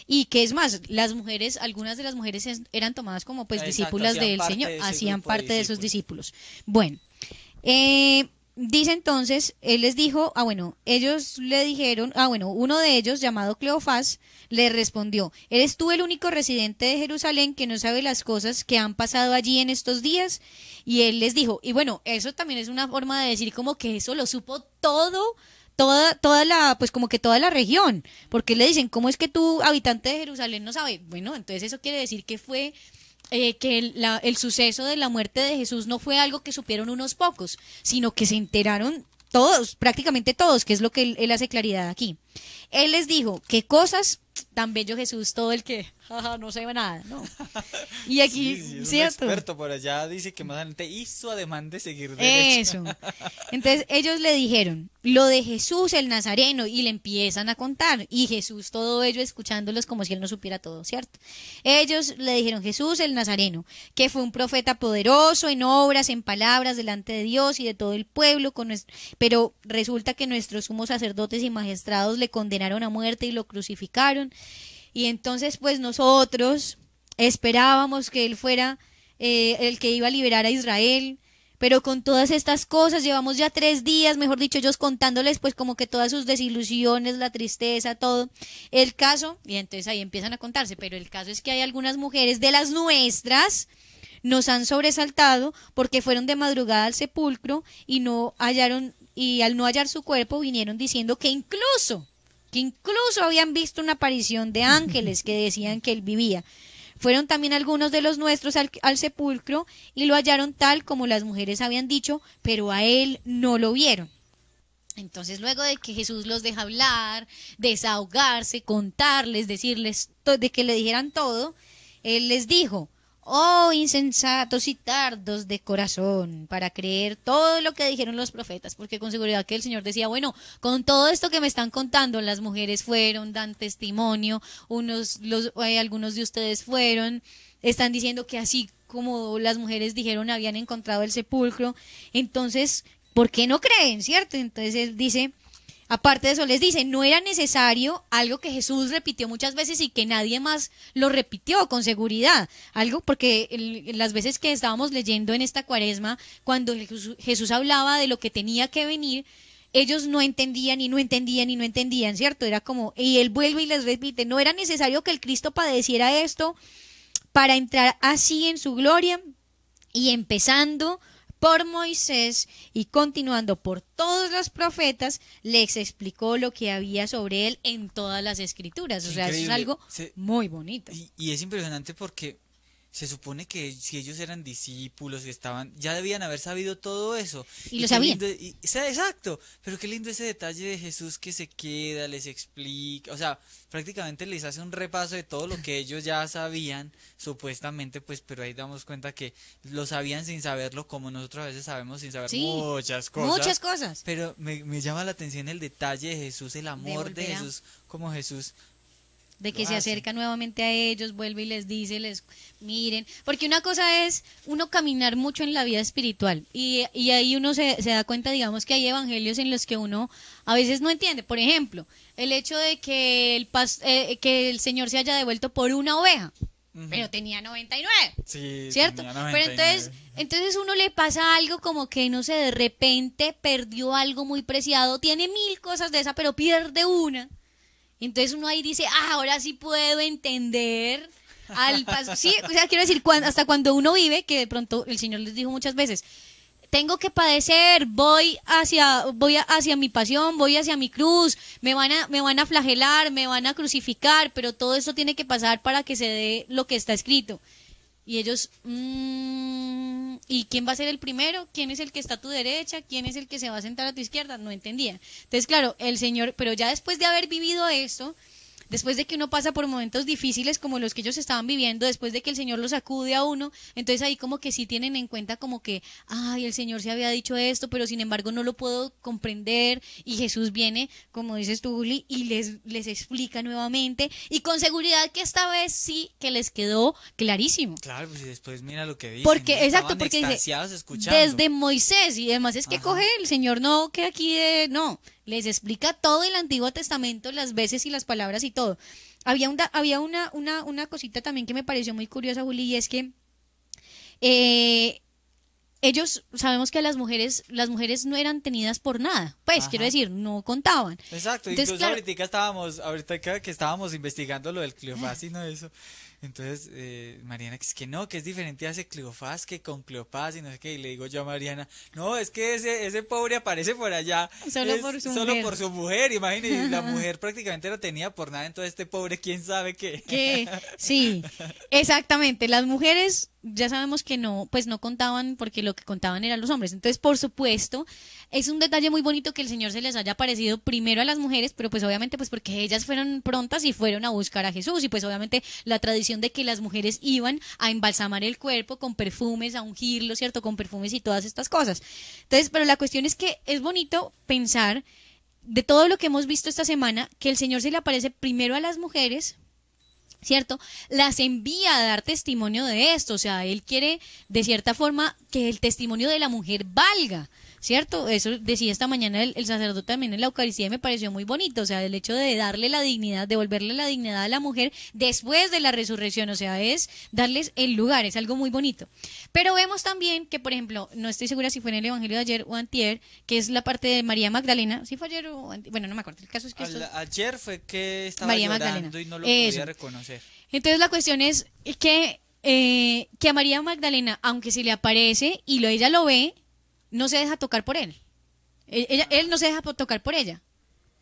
Y que es más, las mujeres, algunas de las mujeres eran tomadas como pues discípulas del Señor, hacían parte de esos discípulos. Bueno, dice entonces, él les dijo, ellos le dijeron, uno de ellos, llamado Cleofás, le respondió, ¿eres tú el único residente de Jerusalén que no sabe las cosas que han pasado allí en estos días? Y él les dijo, y bueno, eso también es una forma de decir como que eso lo supo toda la región, porque le dicen, ¿cómo es que tú, habitante de Jerusalén, no sabe? Bueno, entonces eso quiere decir que fue que el suceso de la muerte de Jesús no fue algo que supieron unos pocos, sino que se enteraron todos, prácticamente todos, que es lo que él hace claridad aquí. Él les dijo, ¿qué cosas? Tan bello Jesús, todo el que no sabe nada, ¿no? Y aquí, sí, es ¿cierto? Un experto por allá dice que más adelante hizo ademán de seguir derecho. Eso. Entonces ellos le dijeron, lo de Jesús el Nazareno, y le empiezan a contar, y Jesús todo ello escuchándolos como si él no supiera todo, ¿cierto? Ellos le dijeron, Jesús el Nazareno, que fue un profeta poderoso en obras, en palabras, delante de Dios y de todo el pueblo, pero resulta que nuestros sumos sacerdotes y magistrados le condenaron a muerte y lo crucificaron. Y entonces pues nosotros esperábamos que él fuera el que iba a liberar a Israel, pero con todas estas cosas llevamos ya 3 días, mejor dicho, ellos contándoles pues como que todas sus desilusiones, la tristeza, todo. El caso, y entonces ahí empiezan a contarse, pero el caso es que hay algunas mujeres de las nuestras nos han sobresaltado porque fueron de madrugada al sepulcro y al no hallar su cuerpo vinieron diciendo que incluso habían visto una aparición de ángeles que decían que él vivía. Fueron también algunos de los nuestros al sepulcro y lo hallaron tal como las mujeres habían dicho, pero a él no lo vieron. Entonces, luego de que Jesús los deja hablar, desahogarse, contarles, decirles, de que le dijeran todo, él les dijo, oh insensatos y tardos de corazón, para creer todo lo que dijeron los profetas, porque con seguridad que el Señor decía, bueno, con todo esto que me están contando, las mujeres fueron, dan testimonio, algunos de ustedes están diciendo que así como las mujeres dijeron habían encontrado el sepulcro, entonces, ¿por qué no creen, cierto? Entonces él dice, aparte de eso, les dice, no era necesario algo que Jesús repitió muchas veces y que nadie más lo repitió con seguridad. Algo porque las veces que estábamos leyendo en esta cuaresma, cuando Jesús hablaba de lo que tenía que venir, ellos no entendían y no entendían y no entendían, ¿cierto? Era como, y él vuelve y les repite, no era necesario que el Cristo padeciera esto para entrar así en su gloria, y empezando por Moisés y continuando por todos los profetas, les explicó lo que había sobre él en todas las escrituras. O sea, eso es algo muy bonito. Y es impresionante porque se supone que si ellos eran discípulos, que estaban, ya debían haber sabido todo eso. Y lo sabían. Exacto, pero qué lindo ese detalle de Jesús que se queda, les explica, o sea, prácticamente les hace un repaso de todo lo que ellos ya sabían, supuestamente, pues, pero ahí damos cuenta que lo sabían sin saberlo, como nosotros a veces sabemos sin saber muchas cosas. Muchas cosas. Pero me llama la atención el detalle de Jesús, el amor de Jesús, como Jesús... De que se acerca nuevamente a ellos, vuelve y les dice, les miren. Porque una cosa es uno caminar mucho en la vida espiritual y ahí uno se da cuenta, digamos, que hay evangelios en los que uno a veces no entiende. Por ejemplo, el hecho de que que el Señor se haya devuelto por una oveja, pero tenía 99, sí, ¿cierto? Tenía 99. Pero entonces uno le pasa algo como que, no sé, de repente perdió algo muy preciado, tiene 1000 cosas de esa, pero pierde una. Entonces uno ahí dice, ahora sí puedo entender al paso. Sí, o sea, quiero decir, hasta cuando uno vive, que de pronto el Señor les dijo muchas veces, tengo que padecer, voy hacia mi pasión, voy hacia mi cruz, me van a flagelar, me van a crucificar, pero todo eso tiene que pasar para que se dé lo que está escrito. Y ellos, ¿y quién va a ser el primero? ¿Quién es el que está a tu derecha? ¿Quién es el que se va a sentar a tu izquierda? No entendían. Entonces, claro, el Señor, pero ya después de haber vivido esto, después de que uno pasa por momentos difíciles como los que ellos estaban viviendo, después de que el Señor los acude a uno, entonces ahí como que sí tienen en cuenta como que, ay, el Señor se había dicho esto, pero sin embargo no lo puedo comprender, y Jesús viene, como dices tú, Juli, y les explica nuevamente, y con seguridad que esta vez sí que les quedó clarísimo. Claro, pues y después mira lo que dice. Porque, exacto, porque dice, desde Moisés, y además es que coge el Señor, no que aquí no, les explica todo el Antiguo Testamento, las veces y las palabras y todo. Había una cosita también que me pareció muy curiosa, Juli, y es que ellos, sabemos que las mujeres no eran tenidas por nada, pues quiero decir, no contaban. Exacto, entonces, incluso ahorita que estábamos investigando lo del Cleofás y no eso. Entonces, Mariana, que es diferente hace Cleofás que con Cleopas y no sé qué, y le digo yo a Mariana, no, es que ese pobre aparece por allá solo por su mujer, imagínate, la mujer prácticamente lo tenía por nada, entonces este pobre, quién sabe qué. Sí, exactamente, las mujeres ya sabemos que no, pues no contaban porque lo que contaban eran los hombres, entonces por supuesto, es un detalle muy bonito que el Señor se les haya aparecido primero a las mujeres, pero pues obviamente pues porque ellas fueron prontas y fueron a buscar a Jesús, y pues obviamente la tradición de que las mujeres iban a embalsamar el cuerpo con perfumes, a ungirlo, ¿cierto? Con perfumes y todas estas cosas. Entonces, pero la cuestión es que es bonito pensar de todo lo que hemos visto esta semana, que el Señor se le aparece primero a las mujeres, ¿cierto? Las envía a dar testimonio de esto, o sea, Él quiere de cierta forma que el testimonio de la mujer valga, ¿cierto? Eso decía esta mañana el sacerdote también en la Eucaristía y me pareció muy bonito, o sea, el hecho de darle la dignidad, devolverle la dignidad a la mujer después de la resurrección, o sea, es darles el lugar, es algo muy bonito. Pero vemos también que, por ejemplo, no estoy segura si fue en el Evangelio de ayer o antier, que es la parte de María Magdalena, ¿sí fue ayer o antier? Bueno, no me acuerdo, el caso es que ayer fue que estaba María llorando Magdalena. Y no lo podía reconocer. Entonces la cuestión es que a María Magdalena, aunque se le aparece y ella lo ve, no se deja tocar por él. Él no se deja tocar por ella.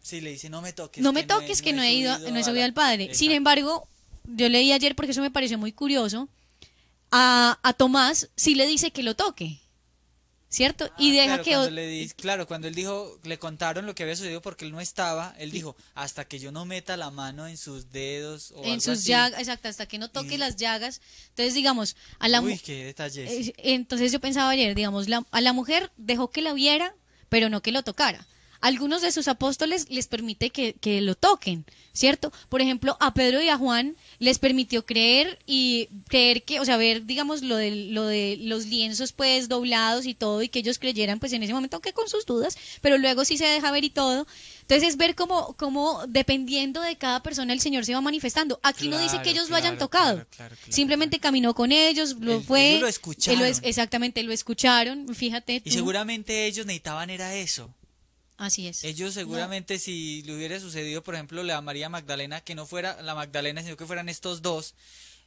Sí, le dice, no me toques. No me toques, que no he subido al Padre. Exacto. Sin embargo, yo leí ayer, porque eso me pareció muy curioso, a Tomás sí le dice que lo toque, ¿cierto? Y deja cuando él dijo, le contaron lo que había sucedido porque él no estaba, él dijo, hasta que yo no meta la mano en sus dedos o en algo sus así. llagas, exacto, hasta que no toque las llagas. Entonces, digamos, a la Uy, qué detalles. Entonces yo pensaba ayer, digamos, a la mujer dejó que la viera, pero no que lo tocara. algunos de sus apóstoles les permite que lo toquen, ¿cierto? Por ejemplo, a Pedro y a Juan les permitió creer que, o sea, ver, digamos, lo de los lienzos pues doblados y todo, y que ellos creyeran pues en ese momento, aunque con sus dudas, pero luego sí se deja ver y todo. Entonces es ver cómo dependiendo de cada persona el Señor se va manifestando. Aquí no dice que ellos lo hayan tocado, simplemente caminó con ellos, ellos lo escucharon. Exactamente, lo escucharon, fíjate tú. Y seguramente ellos necesitaban era eso. Así es. Ellos seguramente si le hubiera sucedido, por ejemplo, a María Magdalena, que no fuera la Magdalena, sino que fueran estos dos,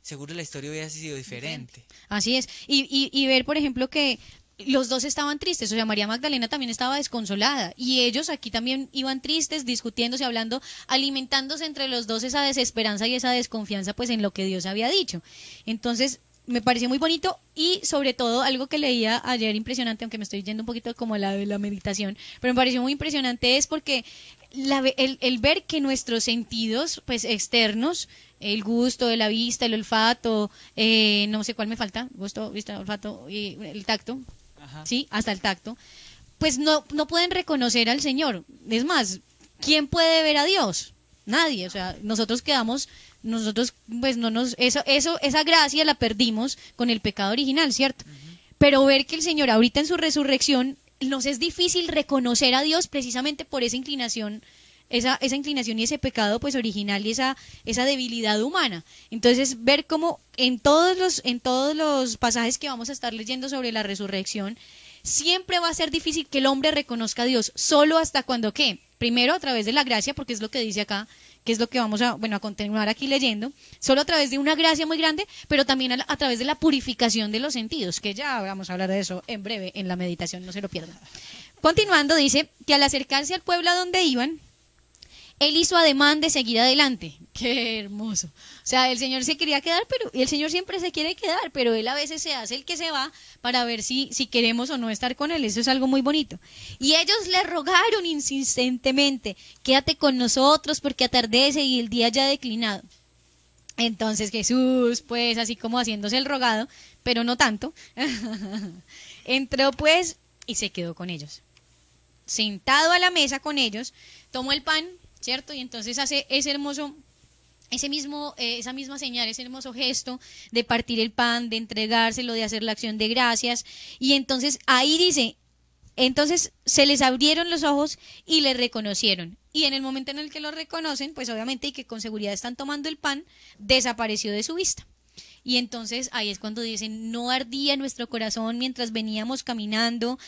seguro la historia hubiera sido diferente. Así es. Y ver, por ejemplo, que los dos estaban tristes, o sea, María Magdalena también estaba desconsolada, y ellos aquí también iban tristes, discutiéndose, hablando, alimentándose entre los dos esa desesperanza y esa desconfianza pues en lo que Dios había dicho. Entonces, me pareció muy bonito, y sobre todo algo que leía ayer impresionante, aunque me estoy yendo un poquito como la de la meditación, pero me pareció muy impresionante, es porque el ver que nuestros sentidos pues externos, el gusto de la vista, el olfato, no sé cuál me falta, gusto, vista, olfato y el tacto, ajá, sí, hasta el tacto, pues no pueden reconocer al Señor. Es más, ¿quién puede ver a Dios? Nadie. O sea, nosotros pues no nos, esa gracia la perdimos con el pecado original, ¿cierto? Uh-huh. Pero ver que el Señor ahorita en su resurrección nos es difícil reconocer a Dios precisamente por esa inclinación, esa inclinación y ese pecado pues original y esa debilidad humana. Entonces, ver cómo en todos los pasajes que vamos a estar leyendo sobre la resurrección, siempre va a ser difícil que el hombre reconozca a Dios, solo hasta cuando, ¿qué? Primero a través de la gracia, porque es lo que dice acá, que es lo que vamos a continuar aquí leyendo, solo a través de una gracia muy grande, pero también a través de la purificación de los sentidos, que ya vamos a hablar de eso en breve en la meditación, no se lo pierdan. Continuando, dice que al acercarse al pueblo a donde iban, él hizo ademán de seguir adelante. Qué hermoso. O sea, el Señor se quería quedar, y el Señor siempre se quiere quedar, pero Él a veces se hace el que se va para ver si queremos o no estar con Él. Eso es algo muy bonito. Y ellos le rogaron insistentemente: quédate con nosotros porque atardece y el día ya ha declinado. Entonces Jesús, pues así como haciéndose el rogado, pero no tanto, entró pues y se quedó con ellos. Sentado a la mesa con ellos, tomó el pan, ¿cierto? Y entonces hace esa misma señal, ese hermoso gesto de partir el pan, de entregárselo, de hacer la acción de gracias. Y entonces ahí dice, entonces se les abrieron los ojos y le reconocieron. Y en el momento en el que lo reconocen, pues obviamente, y que con seguridad están tomando el pan, desapareció de su vista. Y entonces ahí es cuando dicen: no ardía nuestro corazón mientras veníamos caminando,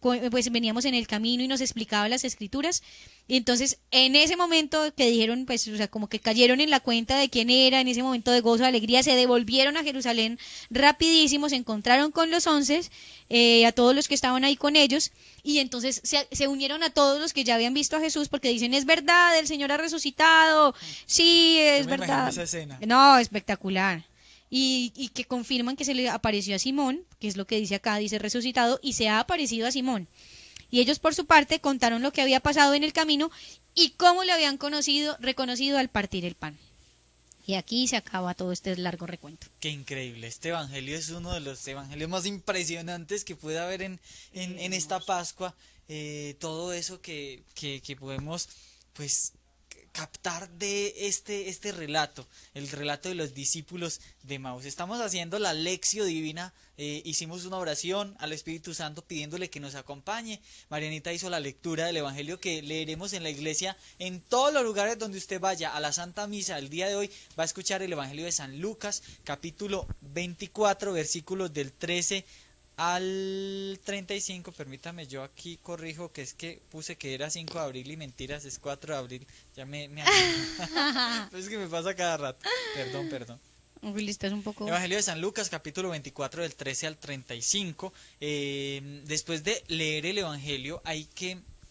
pues veníamos en el camino y nos explicaba las escrituras. Y entonces en ese momento que dijeron, pues, o sea, como que cayeron en la cuenta de quién era, en ese momento de gozo, de alegría, se devolvieron a Jerusalén rapidísimo, se encontraron con los 11, a todos los que estaban ahí con ellos, y entonces se unieron a todos los que ya habían visto a Jesús, porque dicen: es verdad, el Señor ha resucitado, sí, es verdad. Esa escena. No, espectacular. Y que confirman que se le apareció a Simón, que es lo que dice acá, dice resucitado, y se ha aparecido a Simón. Y ellos por su parte contaron lo que había pasado en el camino y cómo le habían reconocido al partir el pan. Y aquí se acaba todo este largo recuento. Qué increíble, este evangelio es uno de los evangelios más impresionantes que puede haber en esta Pascua. Todo eso que podemos pues captar de este relato, el relato de los discípulos de Maús. Estamos haciendo la lección divina, hicimos una oración al Espíritu Santo pidiéndole que nos acompañe. Marianita hizo la lectura del Evangelio que leeremos en la iglesia, en todos los lugares donde usted vaya a la Santa Misa. El día de hoy va a escuchar el Evangelio de San Lucas, capítulo 24, versículos del 13 al 35, permítame, yo aquí corrijo, que es que puse que era 5 de abril y mentiras, es 4 de abril, ya me pues es que me pasa cada rato, perdón. Un poco... Evangelio de San Lucas, capítulo 24, del 13 al 35, después de leer el Evangelio,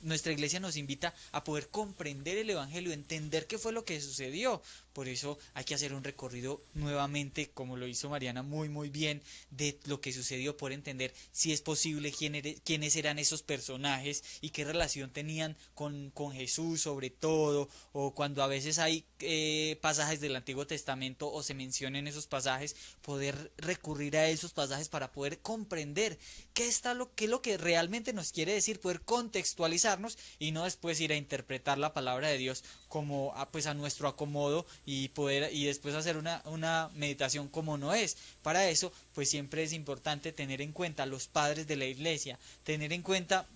nuestra iglesia nos invita a poder comprender el Evangelio, entender qué fue lo que sucedió, Por eso hay que hacer un recorrido nuevamente, como lo hizo Mariana muy bien, de lo que sucedió, por entender si es posible quiénes eran esos personajes y qué relación tenían con Jesús sobre todo, o cuando a veces hay pasajes del Antiguo Testamento o se mencionan esos pasajes, poder recurrir a esos pasajes para poder comprender qué es lo que realmente nos quiere decir, poder contextualizarnos y no después ir a interpretar la palabra de Dios como pues a nuestro acomodo y después hacer una meditación como no es. Para eso pues siempre es importante tener en cuenta a los padres de la iglesia, tener en cuenta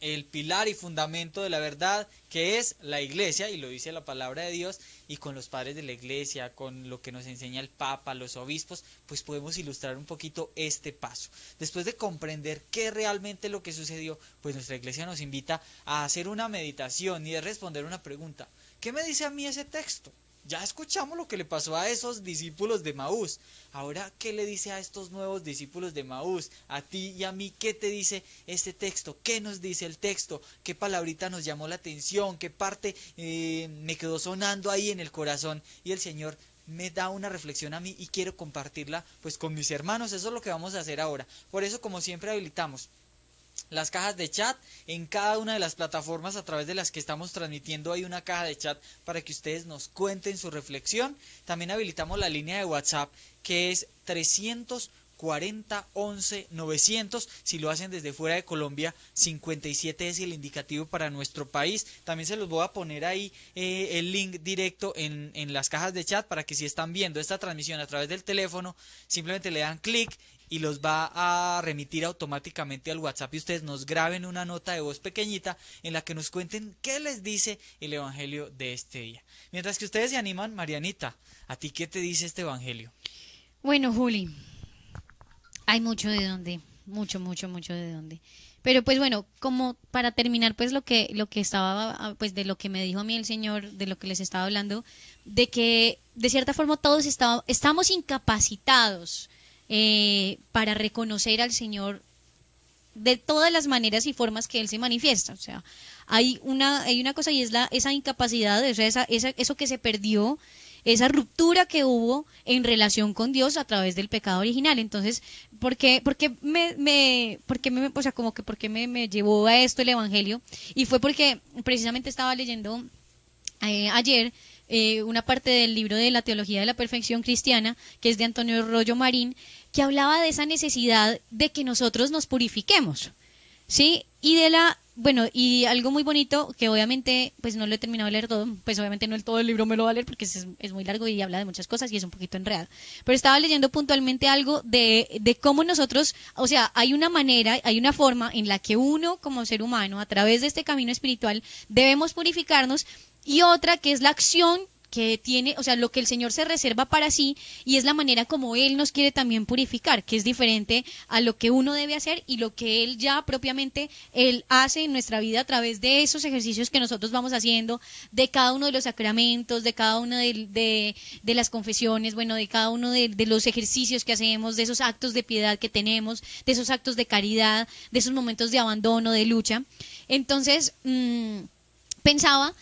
el pilar y fundamento de la verdad que es la iglesia, y lo dice la palabra de Dios, y con los padres de la iglesia, con lo que nos enseña el Papa, los obispos, pues podemos ilustrar un poquito este paso. Después de comprender qué realmente lo que sucedió, pues nuestra iglesia nos invita a hacer una meditación y de responder una pregunta: ¿qué me dice a mí ese texto? Ya escuchamos lo que le pasó a esos discípulos de Maús. Ahora, ¿qué le dice a estos nuevos discípulos de Maús? A ti y a mí, ¿qué te dice este texto? ¿Qué nos dice el texto? ¿Qué palabrita nos llamó la atención? ¿Qué parte me quedó sonando ahí en el corazón? Y el Señor me da una reflexión a mí y quiero compartirla pues con mis hermanos. Eso es lo que vamos a hacer ahora. Por eso, como siempre, habilitamos las cajas de chat en cada una de las plataformas a través de las que estamos transmitiendo. Hay una caja de chat para que ustedes nos cuenten su reflexión. También habilitamos la línea de WhatsApp, que es 340 11 900. Si lo hacen desde fuera de Colombia, 57 es el indicativo para nuestro país. También se los voy a poner ahí el link directo en las cajas de chat, para que si están viendo esta transmisión a través del teléfono, simplemente le dan clic y los va a remitir automáticamente al WhatsApp y ustedes nos graben una nota de voz pequeñita en la que nos cuenten qué les dice el evangelio de este día. Mientras que ustedes se animan, Marianita, ¿a ti qué te dice este evangelio? Bueno, Juli, hay mucho de dónde, mucho de dónde. Pero pues bueno, como para terminar pues lo que estaba, pues de lo que me dijo a mí el Señor, de lo que les estaba hablando, de que de cierta forma todos estamos incapacitados para reconocer al Señor de todas las maneras y formas que Él se manifiesta. O sea, hay una cosa, y es esa incapacidad, o sea, eso que se perdió, esa ruptura que hubo en relación con Dios a través del pecado original. Entonces, ¿por qué me llevó a esto el Evangelio? Y fue porque precisamente estaba leyendo ayer una parte del libro de la Teología de la Perfección Cristiana, que es de Antonio Rollo Marín, que hablaba de esa necesidad de que nosotros nos purifiquemos, ¿sí? Y algo muy bonito, que obviamente pues no lo he terminado de leer todo, pues obviamente no todo el libro me lo va a leer porque es muy largo y habla de muchas cosas y es un poquito enredado, pero estaba leyendo puntualmente algo de cómo nosotros, o sea, hay una forma en la que uno como ser humano, a través de este camino espiritual, debemos purificarnos, y otra que es la acción que tiene, o sea, lo que el Señor se reserva para sí, y es la manera como Él nos quiere también purificar, que es diferente a lo que uno debe hacer y lo que Él ya propiamente Él hace en nuestra vida a través de esos ejercicios que nosotros vamos haciendo, de cada uno de los sacramentos, de cada uno de las confesiones, bueno, de cada uno de los ejercicios que hacemos, de esos actos de piedad que tenemos, de esos actos de caridad, de esos momentos de abandono, de lucha. Entonces, pensaba,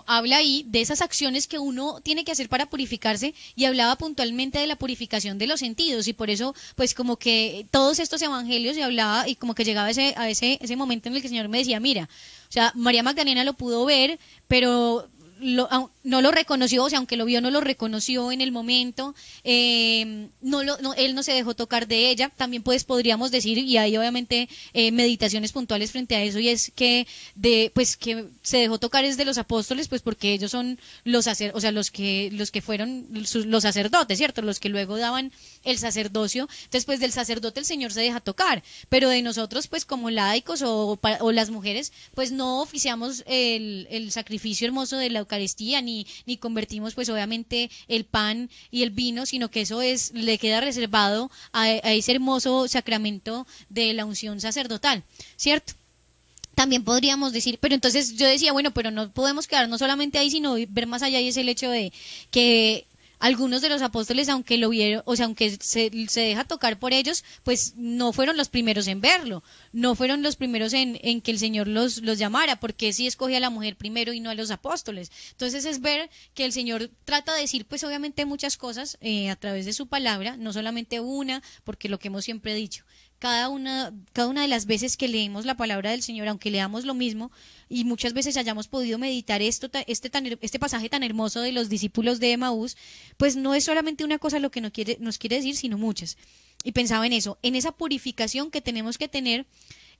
habla ahí de esas acciones que uno tiene que hacer para purificarse, y hablaba puntualmente de la purificación de los sentidos, y por eso pues como que todos estos evangelios, y hablaba, y como que llegaba a ese momento en el que el Señor me decía, mira, o sea, María Magdalena lo pudo ver, pero no lo reconoció, o sea, aunque lo vio, no lo reconoció en el momento, él no se dejó tocar de ella. También pues podríamos decir, y hay obviamente meditaciones puntuales frente a eso, y es que que se dejó tocar es de los apóstoles, pues porque ellos son los que fueron los sacerdotes, ¿cierto? Los que luego daban el sacerdocio. Entonces pues del sacerdote el Señor se deja tocar, pero de nosotros pues como laicos o las mujeres pues no oficiamos el sacrificio hermoso de la Eucaristía, ni convertimos pues obviamente el pan y el vino, sino que eso le queda reservado a ese hermoso sacramento de la unción sacerdotal, ¿cierto? También podríamos decir, pero entonces yo decía, bueno, pero no podemos quedarnos solamente ahí, sino ver más allá, y es el hecho de que Algunos de los apóstoles, aunque lo vieron, o sea, aunque se deja tocar por ellos, pues no fueron los primeros en verlo, no fueron los primeros en que el Señor los llamara, porque sí escoge a la mujer primero y no a los apóstoles. Entonces es ver que el Señor trata de decir, pues obviamente muchas cosas a través de su palabra, no solamente una, porque lo que hemos siempre dicho, cada una de las veces que leemos la palabra del Señor, aunque leamos lo mismo, y muchas veces hayamos podido meditar este pasaje tan hermoso de los discípulos de Emaús, pues no es solamente una cosa lo que nos quiere decir, sino muchas. Y pensaba en eso, en esa purificación que tenemos que tener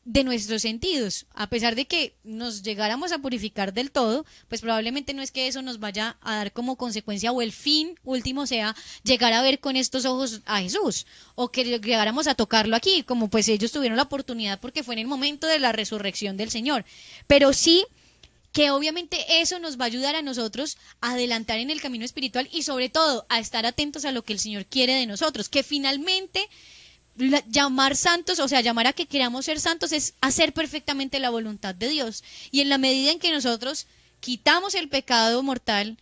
de nuestros sentidos, a pesar de que nos llegáramos a purificar del todo, pues probablemente no es que eso nos vaya a dar como consecuencia o el fin último sea llegar a ver con estos ojos a Jesús, o que llegáramos a tocarlo aquí, como pues ellos tuvieron la oportunidad porque fue en el momento de la resurrección del Señor, pero sí que obviamente eso nos va a ayudar a nosotros a adelantar en el camino espiritual y sobre todo a estar atentos a lo que el Señor quiere de nosotros, que finalmente llamar santos, o sea, llamar a que queramos ser santos es hacer perfectamente la voluntad de Dios. Y en la medida en que nosotros quitamos el pecado mortal,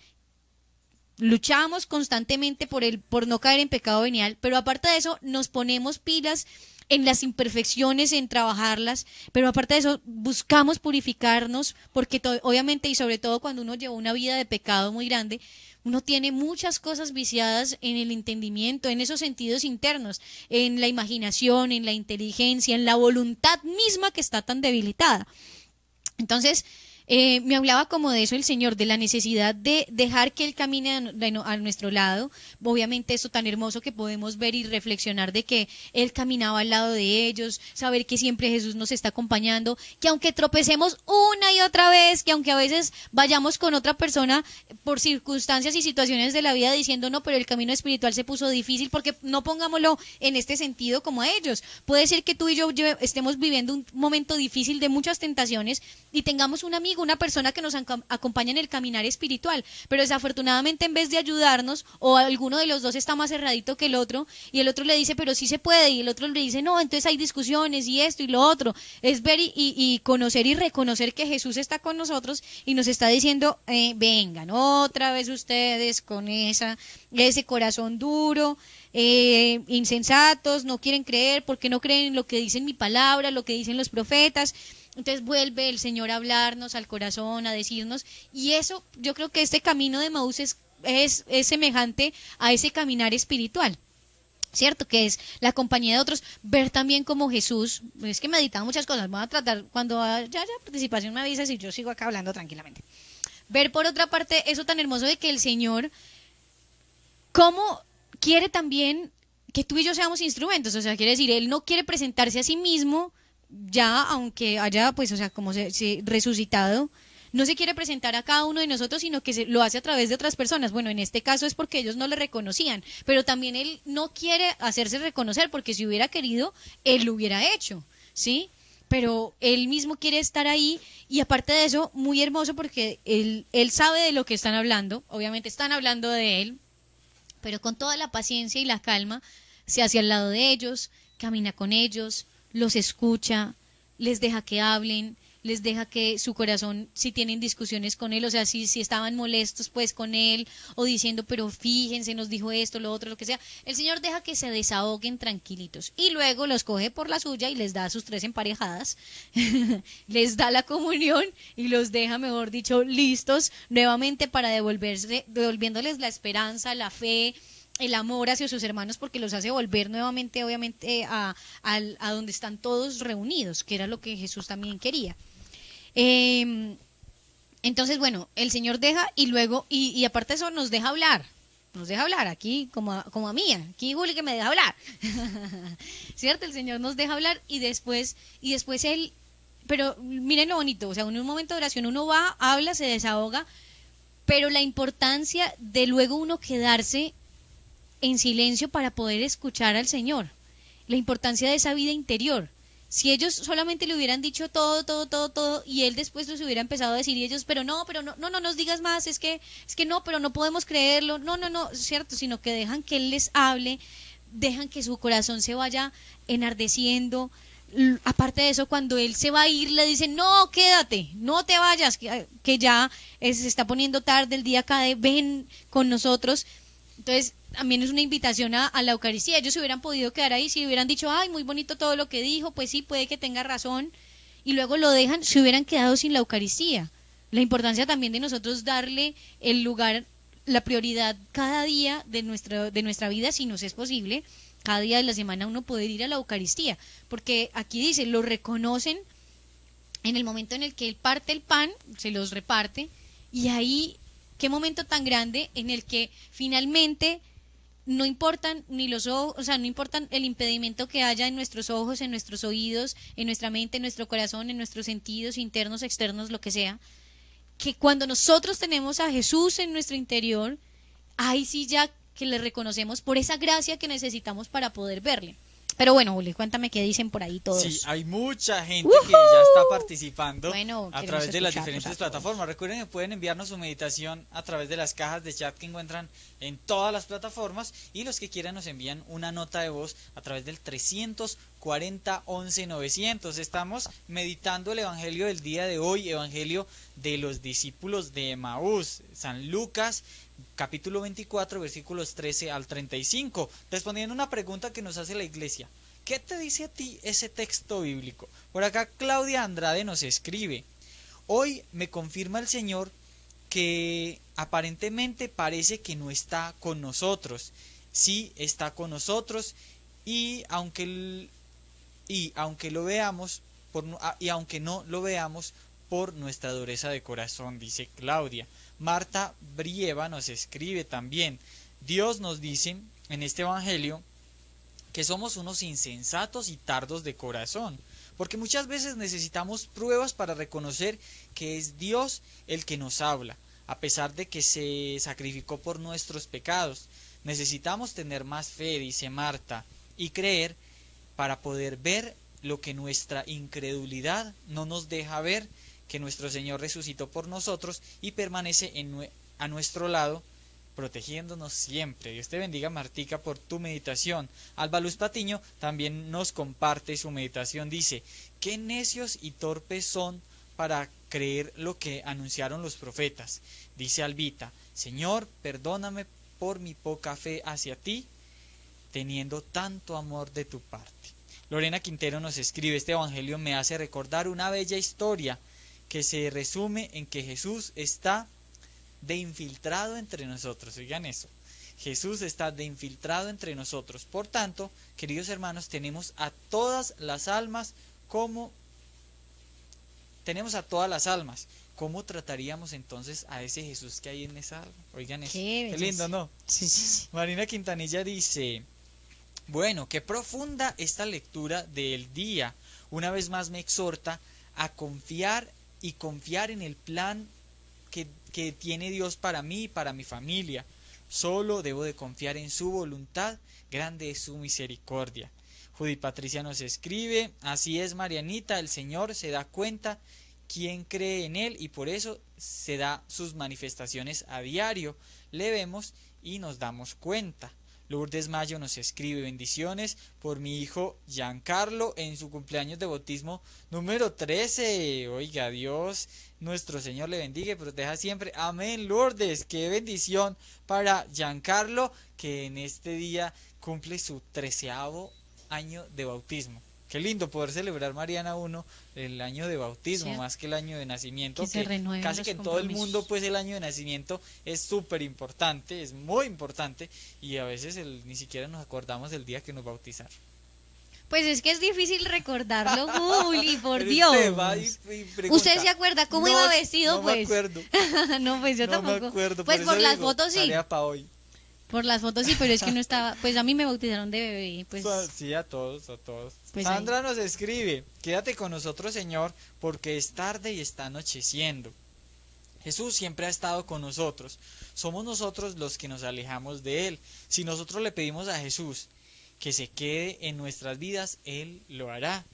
luchamos constantemente por no caer en pecado venial, pero aparte de eso nos ponemos pilas en las imperfecciones, en trabajarlas, pero aparte de eso buscamos purificarnos, porque obviamente y sobre todo cuando uno lleva una vida de pecado muy grande, uno tiene muchas cosas viciadas en el entendimiento, en esos sentidos internos, en la imaginación, en la inteligencia, en la voluntad misma que está tan debilitada. Entonces, me hablaba como de eso el Señor, de la necesidad de dejar que Él camine a nuestro lado. Obviamente eso tan hermoso que podemos ver y reflexionar de que Él caminaba al lado de ellos, saber que siempre Jesús nos está acompañando, que aunque tropecemos una y otra vez, que aunque a veces vayamos con otra persona por circunstancias y situaciones de la vida diciendo no, pero el camino espiritual se puso difícil, porque no pongámoslo en este sentido como a ellos. Puede ser que tú y yo estemos viviendo un momento difícil de muchas tentaciones y tengamos un amigo, una persona que nos acompaña en el caminar espiritual, pero desafortunadamente en vez de ayudarnos, o alguno de los dos está más cerradito que el otro, y el otro le dice, pero sí se puede, y el otro le dice, no, entonces hay discusiones y esto y lo otro. Es ver y conocer y reconocer que Jesús está con nosotros y nos está diciendo, vengan otra vez ustedes con ese corazón duro, insensatos, no quieren creer, porque no creen en lo que dicen mi palabra, lo que dicen los profetas. Entonces vuelve el Señor a hablarnos al corazón, a decirnos, y eso, yo creo que este camino de Emaús es semejante a ese caminar espiritual, ¿cierto? Que es la compañía de otros, ver también como Jesús, es que meditaba muchas cosas, voy a tratar, cuando haya participación me avisas y yo sigo acá hablando tranquilamente. Ver por otra parte eso tan hermoso de que el Señor, cómo quiere también que tú y yo seamos instrumentos, o sea, quiere decir, Él no quiere presentarse a sí mismo, ya aunque haya pues o sea como se resucitado, no se quiere presentar a cada uno de nosotros, sino que lo hace a través de otras personas. Bueno, en este caso es porque ellos no le reconocían, pero también Él no quiere hacerse reconocer, porque si hubiera querido Él lo hubiera hecho, ¿sí? Pero Él mismo quiere estar ahí, y aparte de eso, muy hermoso porque él sabe de lo que están hablando, obviamente están hablando de Él, pero con toda la paciencia y la calma se hace al lado de ellos, camina con ellos, los escucha, les deja que hablen, les deja que su corazón, si tienen discusiones con Él, o sea, si estaban molestos pues con Él, o diciendo, pero fíjense, nos dijo esto, lo otro, lo que sea, el Señor deja que se desahoguen tranquilitos, y luego los coge por la suya y les da sus 3 emparejadas, les da la comunión y los deja, mejor dicho, listos nuevamente para devolviéndoles la esperanza, la fe, el amor hacia sus hermanos, porque los hace volver nuevamente, obviamente, a donde están todos reunidos, que era lo que Jesús también quería. Entonces, bueno, el Señor deja, y luego, y aparte de eso, nos deja hablar aquí, como a mí, aquí Juli que me deja hablar, ¿cierto? El Señor nos deja hablar, y después Él, pero miren lo bonito, o sea, en un momento de oración uno va, habla, se desahoga, pero la importancia de luego uno quedarse en silencio para poder escuchar al Señor, la importancia de esa vida interior. Si ellos solamente le hubieran dicho todo, y Él después los hubiera empezado a decir, y ellos, pero no nos digas más, es que no, pero no podemos creerlo, no, cierto, sino que dejan que Él les hable, dejan que su corazón se vaya enardeciendo. Aparte de eso, cuando Él se va a ir, le dicen, no, quédate, no te vayas, que ya se está poniendo tarde, el día cae, ven con nosotros. Entonces, también es una invitación a la Eucaristía. Ellos se hubieran podido quedar ahí si hubieran dicho, ay, muy bonito todo lo que dijo, pues sí, puede que tenga razón, y luego lo dejan, se hubieran quedado sin la Eucaristía. La importancia también de nosotros darle el lugar, la prioridad cada día de nuestra vida, si nos es posible, cada día de la semana uno poder ir a la Eucaristía, porque aquí dice, lo reconocen en el momento en el que él parte el pan, se los reparte, y ahí, qué momento tan grande en el que finalmente no importan ni los ojos, o sea, no importan el impedimento que haya en nuestros ojos, en nuestros oídos, en nuestra mente, en nuestro corazón, en nuestros sentidos internos, externos, lo que sea, que cuando nosotros tenemos a Jesús en nuestro interior, ahí sí ya que le reconocemos por esa gracia que necesitamos para poder verle. Pero bueno, Juli, cuéntame qué dicen por ahí todos. Sí, hay mucha gente que ya está participando a través de las diferentes plataformas. Recuerden que pueden enviarnos su meditación a través de las cajas de chat que encuentran en todas las plataformas, y los que quieran nos envían una nota de voz a través del 340 11 900. Estamos meditando el evangelio del día de hoy, evangelio de los discípulos de Emaús, San Lucas, capítulo 24, versículos 13 al 35, respondiendo una pregunta que nos hace la iglesia. ¿Qué te dice a ti ese texto bíblico? Por acá Claudia Andrade nos escribe: hoy me confirma el Señor que aparentemente parece que no está con nosotros. Sí está con nosotros, y aunque lo veamos y aunque no lo veamos por nuestra dureza de corazón, dice Claudia. Marta Brieva nos escribe también: Dios nos dice en este evangelio que somos unos insensatos y tardos de corazón, porque muchas veces necesitamos pruebas para reconocer que es Dios el que nos habla, a pesar de que se sacrificó por nuestros pecados. Necesitamos tener más fe, dice Marta, y creer para poder ver lo que nuestra incredulidad no nos deja ver, que nuestro Señor resucitó por nosotros y permanece a nuestro lado, protegiéndonos siempre. Dios te bendiga, Martica, por tu meditación. Alba Luz Patiño también nos comparte su meditación. Dice: qué necios y torpes son para creer lo que anunciaron los profetas. Dice Albita: Señor, perdóname por mi poca fe hacia ti, teniendo tanto amor de tu parte. Lorena Quintero nos escribe: este evangelio me hace recordar una bella historia que se resume en que Jesús está de infiltrado entre nosotros. Oigan eso, Jesús está de infiltrado entre nosotros. Por tanto, queridos hermanos, tenemos a todas las almas. ¿Cómo trataríamos entonces a ese Jesús que hay en esa alma? Oigan eso, qué lindo, ¿no? Sí, sí, sí. Marina Quintanilla dice: bueno, qué profunda esta lectura del día. Una vez más me exhorta a confiar en el plan que tiene Dios para mí y para mi familia. Solo debo de confiar en su voluntad, grande es su misericordia. Judy Patricia nos escribe: así es, Marianita, el Señor se da cuenta quién cree en Él y por eso se da sus manifestaciones a diario. Le vemos y nos damos cuenta. Lourdes Mayo nos escribe: bendiciones por mi hijo Giancarlo en su cumpleaños de bautismo número 13. Oiga, Dios nuestro Señor le bendiga y proteja siempre. Amén, Lourdes. Qué bendición para Giancarlo, que en este día cumple su 13º año de bautismo. Qué lindo poder celebrar, Mariana, el año de bautismo, sí, más que el año de nacimiento, que casi que en todo el mundo pues el año de nacimiento es súper importante, es muy importante, y a veces ni siquiera nos acordamos del día que nos bautizaron. Pues es que es difícil recordarlo, Juli, por Dios. ¿Usted se acuerda cómo iba vestido? No me acuerdo. No, pues yo tampoco. Me acuerdo, pues por las fotos sí. Tarea para hoy. Por las fotos sí, pero es que no estaba, pues a mí me bautizaron de bebé, pues. Sí, a todos. Pues Sandra nos escribe: quédate con nosotros, Señor, porque es tarde y está anocheciendo. Jesús siempre ha estado con nosotros. Somos nosotros los que nos alejamos de Él. Si nosotros le pedimos a Jesús que se quede en nuestras vidas, Él lo hará.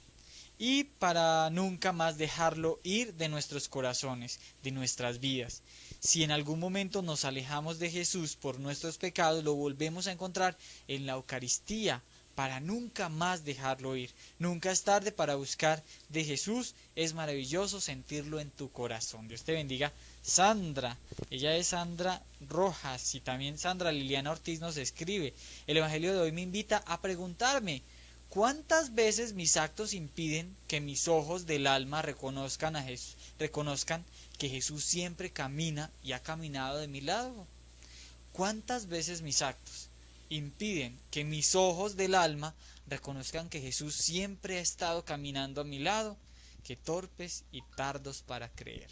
Y para nunca más dejarlo ir de nuestros corazones, de nuestras vidas. Si en algún momento nos alejamos de Jesús por nuestros pecados, lo volvemos a encontrar en la Eucaristía para nunca más dejarlo ir. Nunca es tarde para buscar de Jesús. Es maravilloso sentirlo en tu corazón. Dios te bendiga, Sandra. Ella es Sandra Rojas y también Sandra Liliana Ortiz nos escribe: el Evangelio de hoy me invita a preguntarme ¿cuántas veces mis actos impiden que mis ojos del alma reconozcan a Jesús, reconozcan que Jesús siempre camina y ha caminado de mi lado? ¿Cuántas veces mis actos impiden que mis ojos del alma reconozcan que Jesús siempre ha estado caminando a mi lado? Qué torpes y tardos para creer.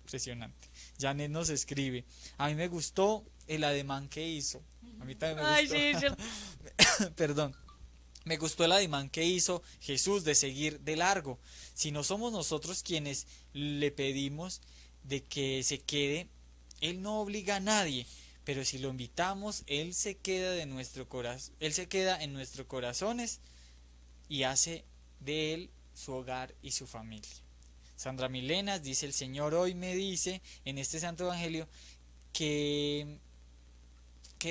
Impresionante. Janet nos escribe: a mí me gustó el ademán que hizo. A mí también me gustó. Sí, cierto. Perdón. Me gustó el ademán que hizo Jesús de seguir de largo. Si no somos nosotros quienes le pedimos de que se quede, Él no obliga a nadie, pero si lo invitamos, Él se queda de nuestro corazón, Él se queda en nuestros corazones y hace de Él su hogar y su familia. Sandra Milenas dice: el Señor hoy me dice en este Santo Evangelio que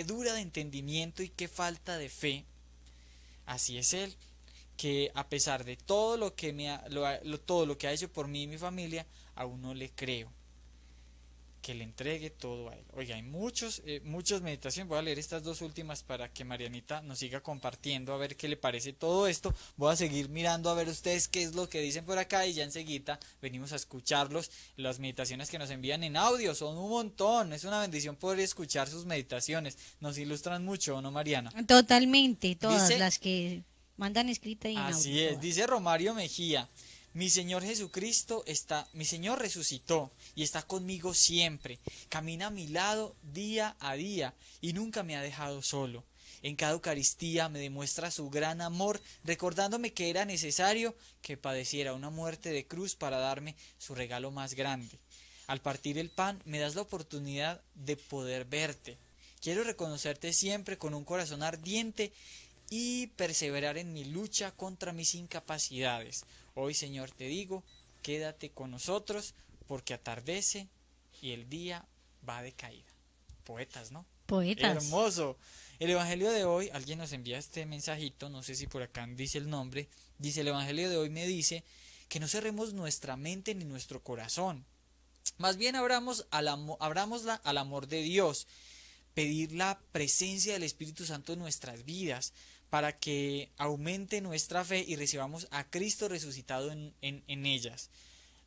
dura de entendimiento y qué falta de fe. Así es Él, que a pesar de todo lo que todo lo que ha hecho por mí y mi familia, aún no le creo. Que le entregue todo a Él. Oiga, hay muchas meditaciones. Voy a leer estas dos últimas para que Marianita nos siga compartiendo a ver qué le parece todo esto. Voy a seguir mirando a ver ustedes qué es lo que dicen por acá y ya enseguida venimos a escucharlos. Las meditaciones que nos envían en audio son un montón. Es una bendición poder escuchar sus meditaciones. Nos ilustran mucho, ¿no, Mariana? Totalmente, todas Dice, las que mandan escrita y en así audio, es, todas. dice Romario Mejía: mi Señor mi Señor resucitó y está conmigo siempre. Camina a mi lado día a día y nunca me ha dejado solo. En cada Eucaristía me demuestra su gran amor, recordándome que era necesario que padeciera una muerte de cruz para darme su regalo más grande. Al partir el pan me das la oportunidad de poder verte. Quiero reconocerte siempre con un corazón ardiente y perseverar en mi lucha contra mis incapacidades. Hoy, Señor, te digo, quédate con nosotros porque atardece y el día va de caída. Poetas, ¿no? Poetas. Hermoso. El Evangelio de hoy, alguien nos envía este mensajito, no sé si por acá dice el nombre, dice: el Evangelio de hoy me dice que no cerremos nuestra mente ni nuestro corazón. Más bien abrámosla al amor de Dios, pedir la presencia del Espíritu Santo en nuestras vidas, para que aumente nuestra fe y recibamos a Cristo resucitado en ellas.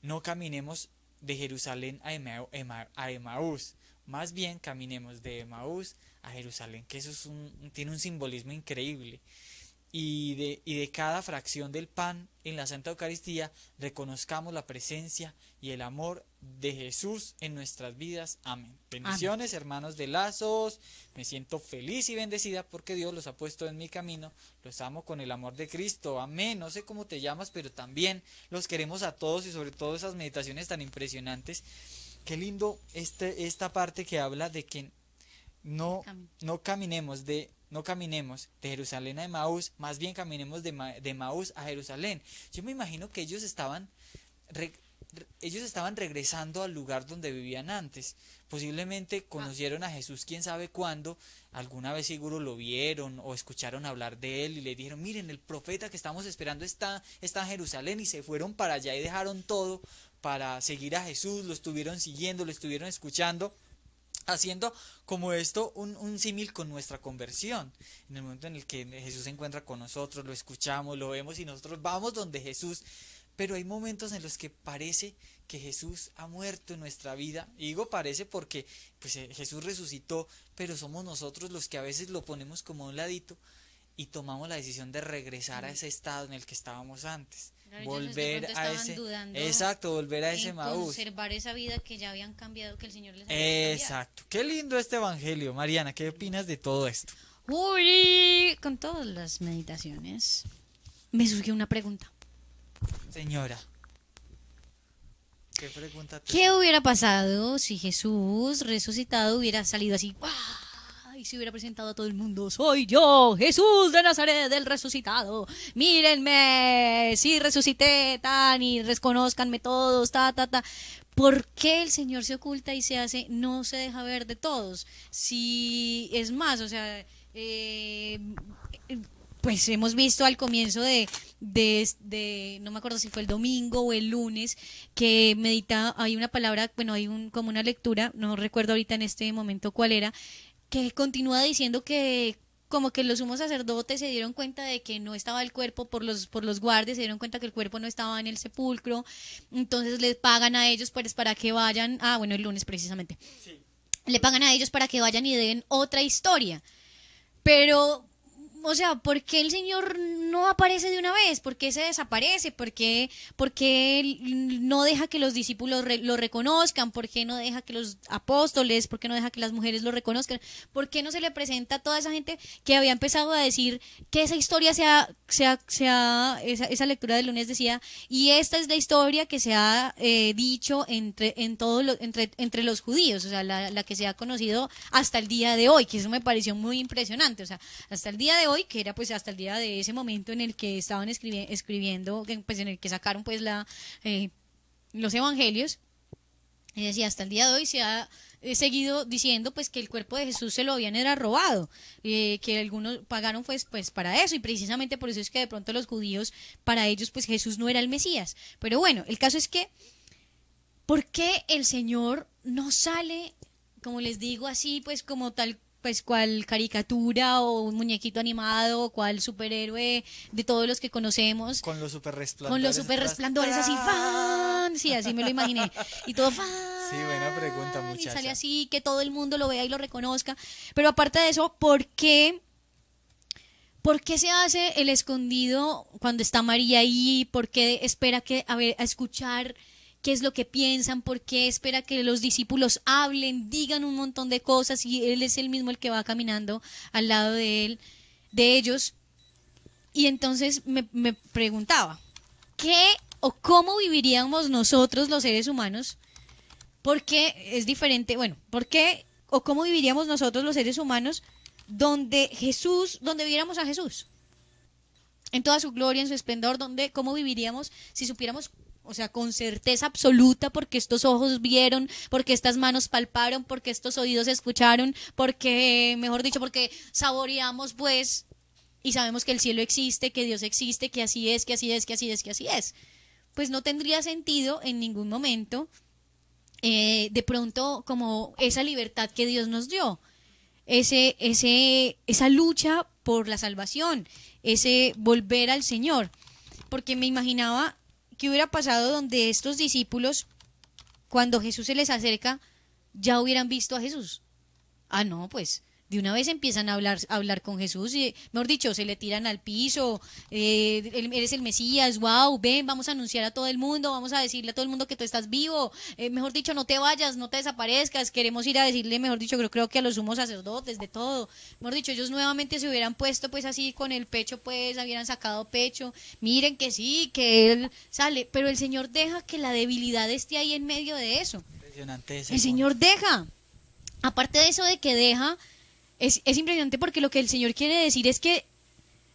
No caminemos de Jerusalén a Emaús, más bien caminemos de Emaús a Jerusalén, que eso tiene un simbolismo increíble. Y de cada fracción del pan en la Santa Eucaristía reconozcamos la presencia y el amor de Jesús en nuestras vidas. Amén. Bendiciones, amén. Hermanos de Lazos, me siento feliz y bendecida porque Dios los ha puesto en mi camino. Los amo con el amor de Cristo. Amén. No sé cómo te llamas, pero también los queremos a todos y sobre todo esas meditaciones tan impresionantes. Qué lindo esta parte que habla de que no caminemos de Jerusalén a Emaús, más bien caminemos de Emaús a Jerusalén. Yo me imagino que ellos estaban regresando al lugar donde vivían antes. Posiblemente conocieron a Jesús quién sabe cuándo, alguna vez seguro lo vieron o escucharon hablar de él y le dijeron: miren, el profeta que estamos esperando está en Jerusalén, y se fueron para allá y dejaron todo para seguir a Jesús. Lo estuvieron siguiendo, lo estuvieron escuchando, haciendo como esto un símil con nuestra conversión. En el momento en el que Jesús se encuentra con nosotros, lo escuchamos, lo vemos y nosotros vamos donde Jesús. Pero hay momentos en los que parece que Jesús ha muerto en nuestra vida. Y digo parece porque pues, Jesús resucitó, pero somos nosotros los que a veces lo ponemos como a un ladito y tomamos la decisión de regresar a ese estado en el que estábamos antes. Claro, volver a ese, exacto, volver a ese Emaús, conservar esa vida que ya habían cambiado, que el Señor les había cambiado. Exacto. Qué lindo este evangelio. Mariana, ¿qué opinas de todo esto? Uy, con todas las meditaciones me surgió una pregunta. Señora, ¿qué pregunta te... ¿Qué hubiera pasado si Jesús resucitado hubiera salido así y se hubiera presentado a todo el mundo? Soy yo, Jesús de Nazaret, el resucitado. Mírenme, sí resucité, y reconózcanme todos, ¿Por qué el Señor se oculta y no se deja ver de todos? Si es más, o sea, pues hemos visto al comienzo no me acuerdo si fue el domingo o el lunes, que medita, hay una palabra, bueno, como una lectura, no recuerdo ahorita en este momento cuál era, que continúa diciendo que como que los sumos sacerdotes se dieron cuenta de que no estaba el cuerpo por los guardias, se dieron cuenta que el cuerpo no estaba en el sepulcro, entonces les pagan a ellos pues para que vayan, bueno, el lunes precisamente, sí. Le pagan a ellos para que vayan y den otra historia, pero, o sea, ¿por qué el Señor no aparece de una vez? ¿Por qué se desaparece? ¿Por qué no deja que los discípulos lo reconozcan? ¿Por qué no deja que los apóstoles, por qué no deja que las mujeres lo reconozcan? ¿Por qué no se le presenta a toda esa gente que había empezado a decir que esa historia esa lectura del lunes decía, y esta es la historia que se ha dicho entre los judíos, o sea, la que se ha conocido hasta el día de hoy, que eso me pareció muy impresionante, o sea, hasta el día de hoy, que era pues hasta el día de ese momento en el que estaban escribiendo, pues en el que sacaron pues los evangelios, y decía, hasta el día de hoy se ha seguido diciendo pues que el cuerpo de Jesús se lo habían era robado, que algunos pagaron pues para eso, y precisamente por eso es que de pronto los judíos, para ellos pues Jesús no era el Mesías. Pero bueno, el caso es que, ¿por qué el Señor no sale, como les digo, así pues como tal, pues cual caricatura o un muñequito animado o cual superhéroe de todos los que conocemos? Con los super resplandores así, ¡fan! Sí, así me lo imaginé. Y todo, ¡fan! Sí, buena pregunta, muchacha. Y sale así, que todo el mundo lo vea y lo reconozca. Pero aparte de eso, ¿por qué se hace el escondido cuando está María ahí? ¿Por qué espera a escuchar qué es lo que piensan? ¿Por qué espera que los discípulos hablen, digan un montón de cosas y él es el mismo el que va caminando al lado de ellos? Y entonces me preguntaba, ¿qué o cómo viviríamos nosotros los seres humanos? Porque es diferente, bueno, ¿por qué o cómo viviríamos nosotros los seres humanos donde viéramos a Jesús? En toda su gloria, en su esplendor, ¿cómo viviríamos si supiéramos, o sea, con certeza absoluta, porque estos ojos vieron, porque estas manos palparon, porque estos oídos escucharon, porque, mejor dicho, porque saboreamos pues y sabemos que el cielo existe, que Dios existe, que así es, que así es, que así es, que así es? Pues no tendría sentido en ningún momento de pronto como esa libertad que Dios nos dio, esa lucha por la salvación, ese volver al Señor, porque me imaginaba qué hubiera pasado donde estos discípulos, cuando Jesús se les acerca, ya hubieran visto a Jesús. No, pues de una vez empiezan a hablar con Jesús y, mejor dicho, se le tiran al piso, eres el Mesías, wow, ven, vamos a anunciar a todo el mundo, vamos a decirle a todo el mundo que tú estás vivo, mejor dicho, no te vayas, no te desaparezcas, queremos ir a decirle, mejor dicho, creo que a los sumos sacerdotes, de todo, mejor dicho, ellos nuevamente se hubieran puesto pues así con el pecho, pues hubieran sacado pecho, miren que sí, que él sale, pero el Señor deja que la debilidad esté ahí en medio de eso. Impresionante ese el Señor deja, aparte de eso de que deja, es impresionante, porque lo que el Señor quiere decir es que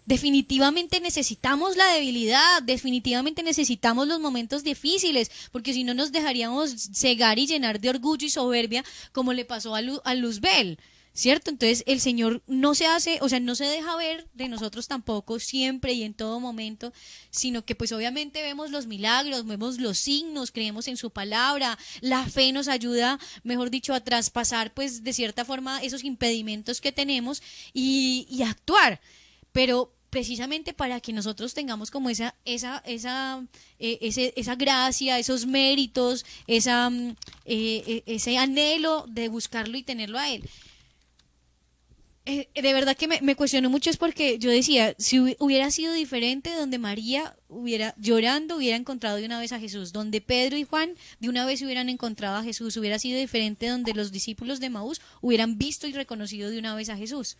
definitivamente necesitamos la debilidad, definitivamente necesitamos los momentos difíciles, porque si no nos dejaríamos cegar y llenar de orgullo y soberbia, como le pasó a Luzbel, ¿cierto? Entonces el Señor no se deja ver de nosotros tampoco siempre y en todo momento, sino que pues obviamente vemos los milagros, vemos los signos, creemos en su palabra, la fe nos ayuda, mejor dicho, a traspasar pues de cierta forma esos impedimentos que tenemos y actuar, pero precisamente para que nosotros tengamos como esa gracia, esos méritos, ese anhelo de buscarlo y tenerlo a Él. De verdad que me cuestionó mucho, es porque yo decía, si hubiera sido diferente, donde María hubiera encontrado de una vez a Jesús, donde Pedro y Juan de una vez hubieran encontrado a Jesús, hubiera sido diferente donde los discípulos de Emaús hubieran visto y reconocido de una vez a Jesús.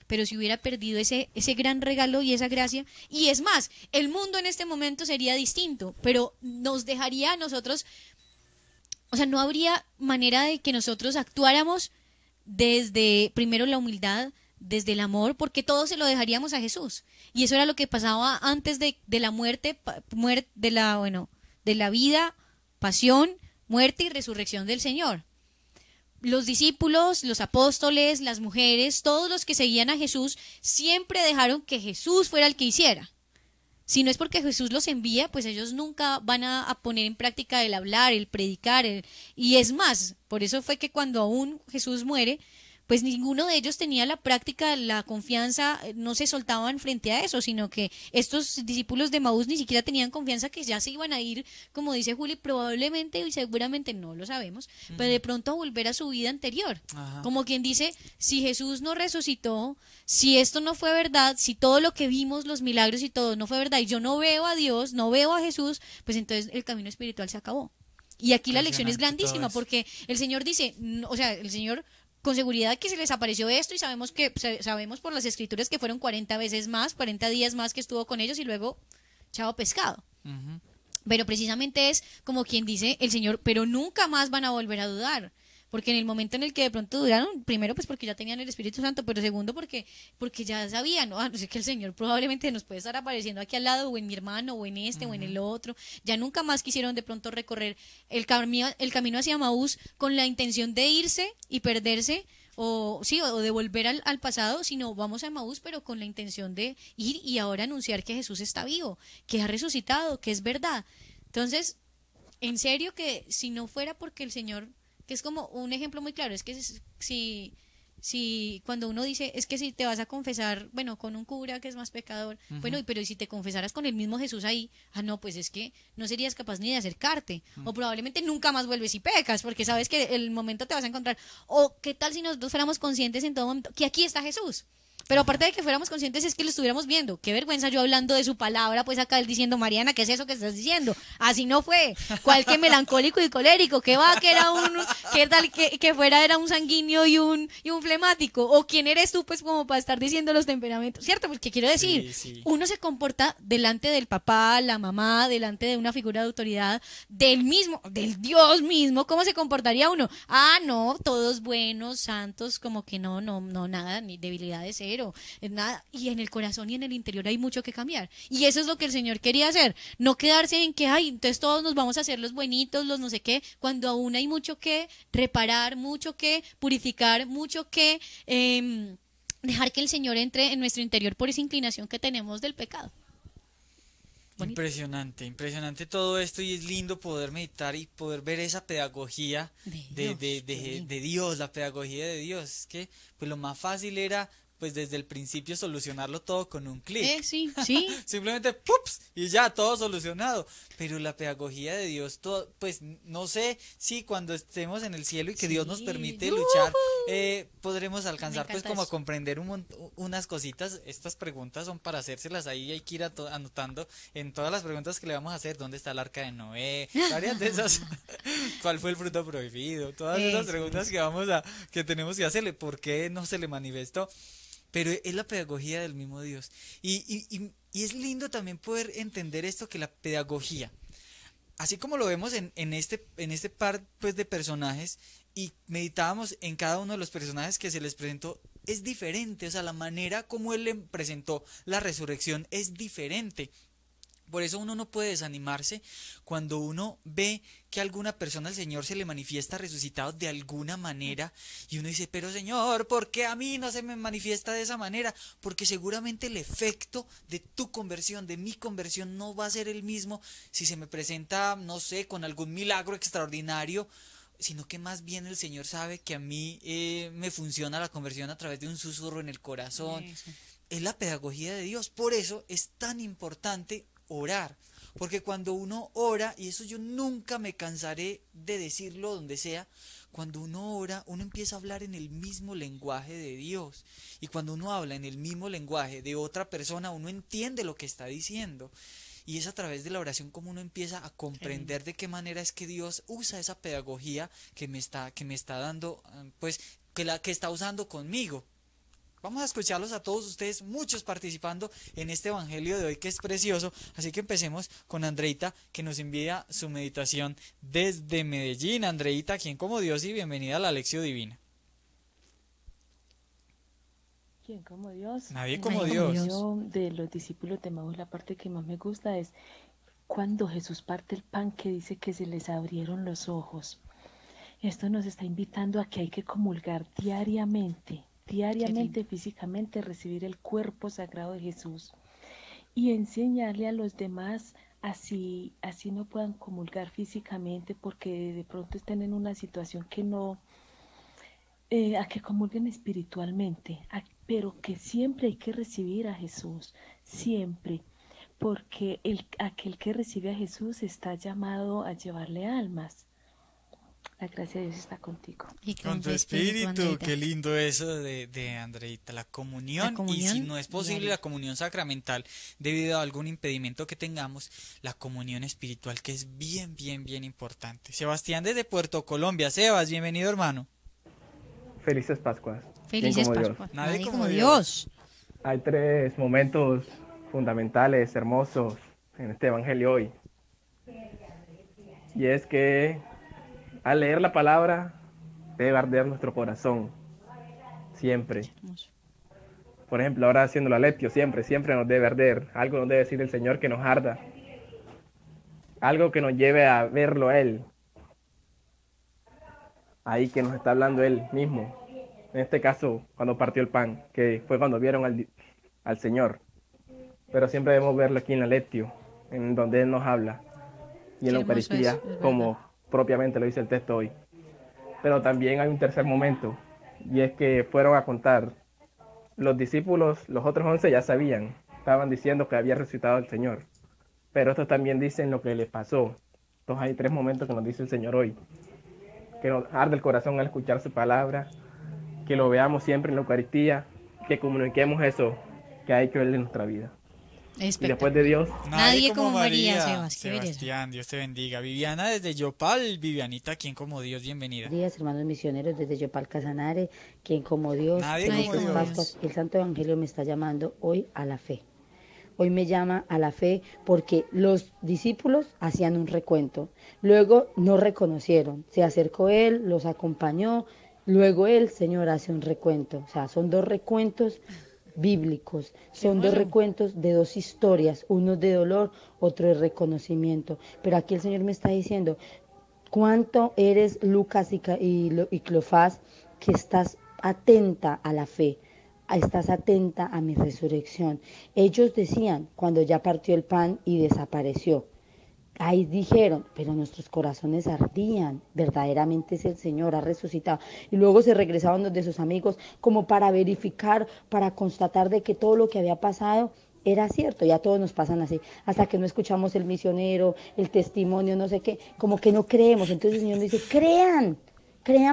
Pero si hubiera perdido ese gran regalo y esa gracia, y es más, el mundo en este momento sería distinto, pero nos dejaría a nosotros, o sea, no habría manera de que nosotros actuáramos desde primero la humildad, desde el amor, porque todo se lo dejaríamos a Jesús. Y eso era lo que pasaba antes de la de la vida, pasión, muerte y resurrección del Señor. los discípulos, los apóstoles, las mujeres, todos los que seguían a Jesús, siempre dejaron que Jesús fuera el que hiciera. Si no es porque Jesús los envía, pues ellos nunca van a poner en práctica el hablar, el predicar. Y es más, por eso fue que cuando aún Jesús muere, pues ninguno de ellos tenía la práctica, la confianza, no se soltaban frente a eso, sino que estos discípulos de Maús ni siquiera tenían confianza que ya se iban a ir, como dice Juli, probablemente y seguramente no lo sabemos, pero de pronto a volver a su vida anterior. Ajá. Como quien dice, si Jesús no resucitó, si esto no fue verdad, si todo lo que vimos, los milagros y todo no fue verdad, y yo no veo a Dios, no veo a Jesús, pues entonces el camino espiritual se acabó. Y aquí la lección es Impresionante todo grandísima, eso. porque el Señor dice, o sea, el Señor con seguridad que se les apareció esto y sabemos por las escrituras que fueron 40 veces más, 40 días más que estuvo con ellos y luego chao pescado. Ujú. Pero precisamente es como quien dice el Señor, pero nunca más van a volver a dudar. Porque en el momento en el que de pronto dudaron, primero pues porque ya tenían el Espíritu Santo, pero segundo porque ya sabían, ¿no? No sé que el Señor probablemente nos puede estar apareciendo aquí al lado, o en mi hermano, o en este, o en el otro. Ya nunca más quisieron de pronto recorrer el camino hacia Maús con la intención de irse y perderse, o sí, o de volver al pasado, sino vamos a Maús, pero con la intención de ir y ahora anunciar que Jesús está vivo, que ha resucitado, que es verdad. Entonces, en serio que si no fuera porque el Señor, que es como un ejemplo muy claro, es que si cuando uno dice, es que si te vas a confesar, bueno, con un cura que es más pecador, bueno, pero ¿y si te confesaras con el mismo Jesús ahí? Ah, no, pues es que no serías capaz ni de acercarte, o probablemente nunca más vuelves y pecas, porque sabes que el momento te vas a encontrar, o qué tal si nosotros fuéramos conscientes en todo momento que aquí está Jesús. Pero aparte de que fuéramos conscientes es que lo estuviéramos viendo. Qué vergüenza yo hablando de su palabra, pues acá él diciendo, Mariana, ¿qué es eso que estás diciendo? Así no fue. ¿Cuál que melancólico y colérico? ¿Qué va que era qué tal que fuera era un sanguíneo y un flemático? ¿O quién eres tú pues como para estar diciendo los temperamentos? ¿Cierto? Porque quiero decir, Sí. uno se comporta delante del papá, la mamá, delante de una figura de autoridad, del Dios mismo. ¿Cómo se comportaría uno? Ah, no, todos buenos, santos, como que no, nada, ni debilidades cero, nada. Y en el corazón y en el interior hay mucho que cambiar. Y eso es lo que el Señor quería hacer. No quedarse en que, ay, entonces todos nos vamos a hacer los buenitos, los no sé qué, cuando aún hay mucho que reparar, mucho que purificar, mucho que dejar que el Señor entre en nuestro interior por esa inclinación que tenemos del pecado. Bonito. Impresionante todo esto, y es lindo poder meditar y poder ver esa pedagogía de Dios, la pedagogía de Dios. Es que pues lo más fácil era pues desde el principio solucionarlo todo con un clic. Sí. Simplemente ¡pups! Y ya, todo solucionado. Pero la pedagogía de Dios, todo, pues no sé si cuando estemos en el cielo y que Dios nos permite luchar, podremos alcanzar pues como a comprender unas cositas. Estas preguntas son para hacérselas ahí, hay que ir anotando en todas las preguntas que le vamos a hacer. ¿Dónde está el arca de Noé? Varias de esas. ¿Cuál fue el fruto prohibido? Todas esas preguntas que tenemos que hacerle. ¿Por qué no se le manifestó? Pero es la pedagogía del mismo Dios. Y es lindo también poder entender esto, que la pedagogía, así como lo vemos en este par pues de personajes, y meditábamos en cada uno de los personajes que se les presentó, es diferente. O sea, la manera como él le presentó la resurrección es diferente. Por eso uno no puede desanimarse cuando uno ve que a alguna persona el Señor se le manifiesta resucitado de alguna manera, y uno dice, pero Señor, ¿por qué a mí no se me manifiesta de esa manera? Porque seguramente el efecto de tu conversión, de mi conversión, no va a ser el mismo si se me presenta, no sé, con algún milagro extraordinario, sino que más bien el Señor sabe que a mí me funciona la conversión a través de un susurro en el corazón. Eso. Es la pedagogía de Dios. Por eso es tan importante orar, porque cuando uno ora, y eso yo nunca me cansaré de decirlo donde sea, cuando uno ora, uno empieza a hablar en el mismo lenguaje de Dios, y cuando uno habla en el mismo lenguaje de otra persona, uno entiende lo que está diciendo, y es a través de la oración como uno empieza a comprender de qué manera es que Dios usa esa pedagogía que me está dando, pues que está usando conmigo. Vamos a escucharlos a todos ustedes, muchos participando en este evangelio de hoy que es precioso. Así que empecemos con Andreita, que nos envía su meditación desde Medellín. Andreita, ¿quién como Dios? Y bienvenida a la Lección Divina. ¿Quién como Dios? Nadie como Dios. De los discípulos de Maús, la parte que más me gusta es cuando Jesús parte el pan, que dice que se les abrieron los ojos. Esto nos está invitando a que hay que comulgar diariamente, físicamente, recibir el cuerpo sagrado de Jesús y enseñarle a los demás así no puedan comulgar físicamente porque de pronto estén en una situación que no, a que comulguen espiritualmente, pero que siempre hay que recibir a Jesús, siempre, porque aquel que recibe a Jesús está llamado a llevarle almas. La gracia de Dios está contigo. Y con tu espíritu, qué lindo eso de Andreita, la comunión, y si no es posible diaria, la comunión sacramental debido a algún impedimento que tengamos, la comunión espiritual, que es bien, bien, bien importante. Sebastián desde Puerto Colombia. Sebas, bienvenido, hermano. Felices Pascuas. Felices Pascuas. Dios. Nadie como Dios. Hay 3 momentos fundamentales, hermosos en este evangelio hoy. Y es que al leer la palabra debe arder nuestro corazón, siempre. Por ejemplo, ahora haciendo la lectio, siempre nos debe arder. Algo nos debe decir el Señor que nos arda. Algo que nos lleve a verlo a Él. Ahí que nos está hablando Él mismo. En este caso, cuando partió el pan, que fue cuando vieron al Señor. Pero siempre debemos verlo aquí en la lectio, en donde Él nos habla. Y en la Eucaristía, como propiamente lo dice el texto hoy. Pero también hay un tercer momento, y es que fueron a contar. Los discípulos, los otros 11 ya sabían, estaban diciendo que había resucitado el Señor. Pero estos también dicen lo que les pasó. Entonces hay 3 momentos que nos dice el Señor hoy. Que nos arde el corazón al escuchar su palabra, que lo veamos siempre en la Eucaristía, que comuniquemos eso que ha hecho Él en nuestra vida. Y después de Dios, nadie como María. Sebastián, Dios te bendiga. Viviana desde Yopal. Vivianita, ¿quién como Dios? Bienvenida. Buenos días, hermanos misioneros desde Yopal, Casanare. ¿Quién como Dios? Nadie como Dios. Pascuas. El Santo Evangelio me está llamando hoy a la fe. Hoy me llama a la fe porque los discípulos hacían un recuento. Luego no reconocieron. Se acercó Él, los acompañó. Luego Él, Señor, hace un recuento. O sea, son 2 recuentos bíblicos, son 2 recuentos de 2 historias, uno de dolor, otro de reconocimiento, pero aquí el Señor me está diciendo, cuánto eres Lucas y Cleofás, que estás atenta a la fe, estás atenta a mi resurrección. Ellos decían, cuando ya partió el pan y desapareció, ahí dijeron, pero nuestros corazones ardían, verdaderamente es el Señor, ha resucitado. Y luego se regresaban donde sus amigos como para verificar, para constatar de que todo lo que había pasado era cierto. Ya todos nos pasan así, hasta que no escuchamos el misionero, el testimonio, no sé qué, como que no creemos. Entonces el Señor dice, crean,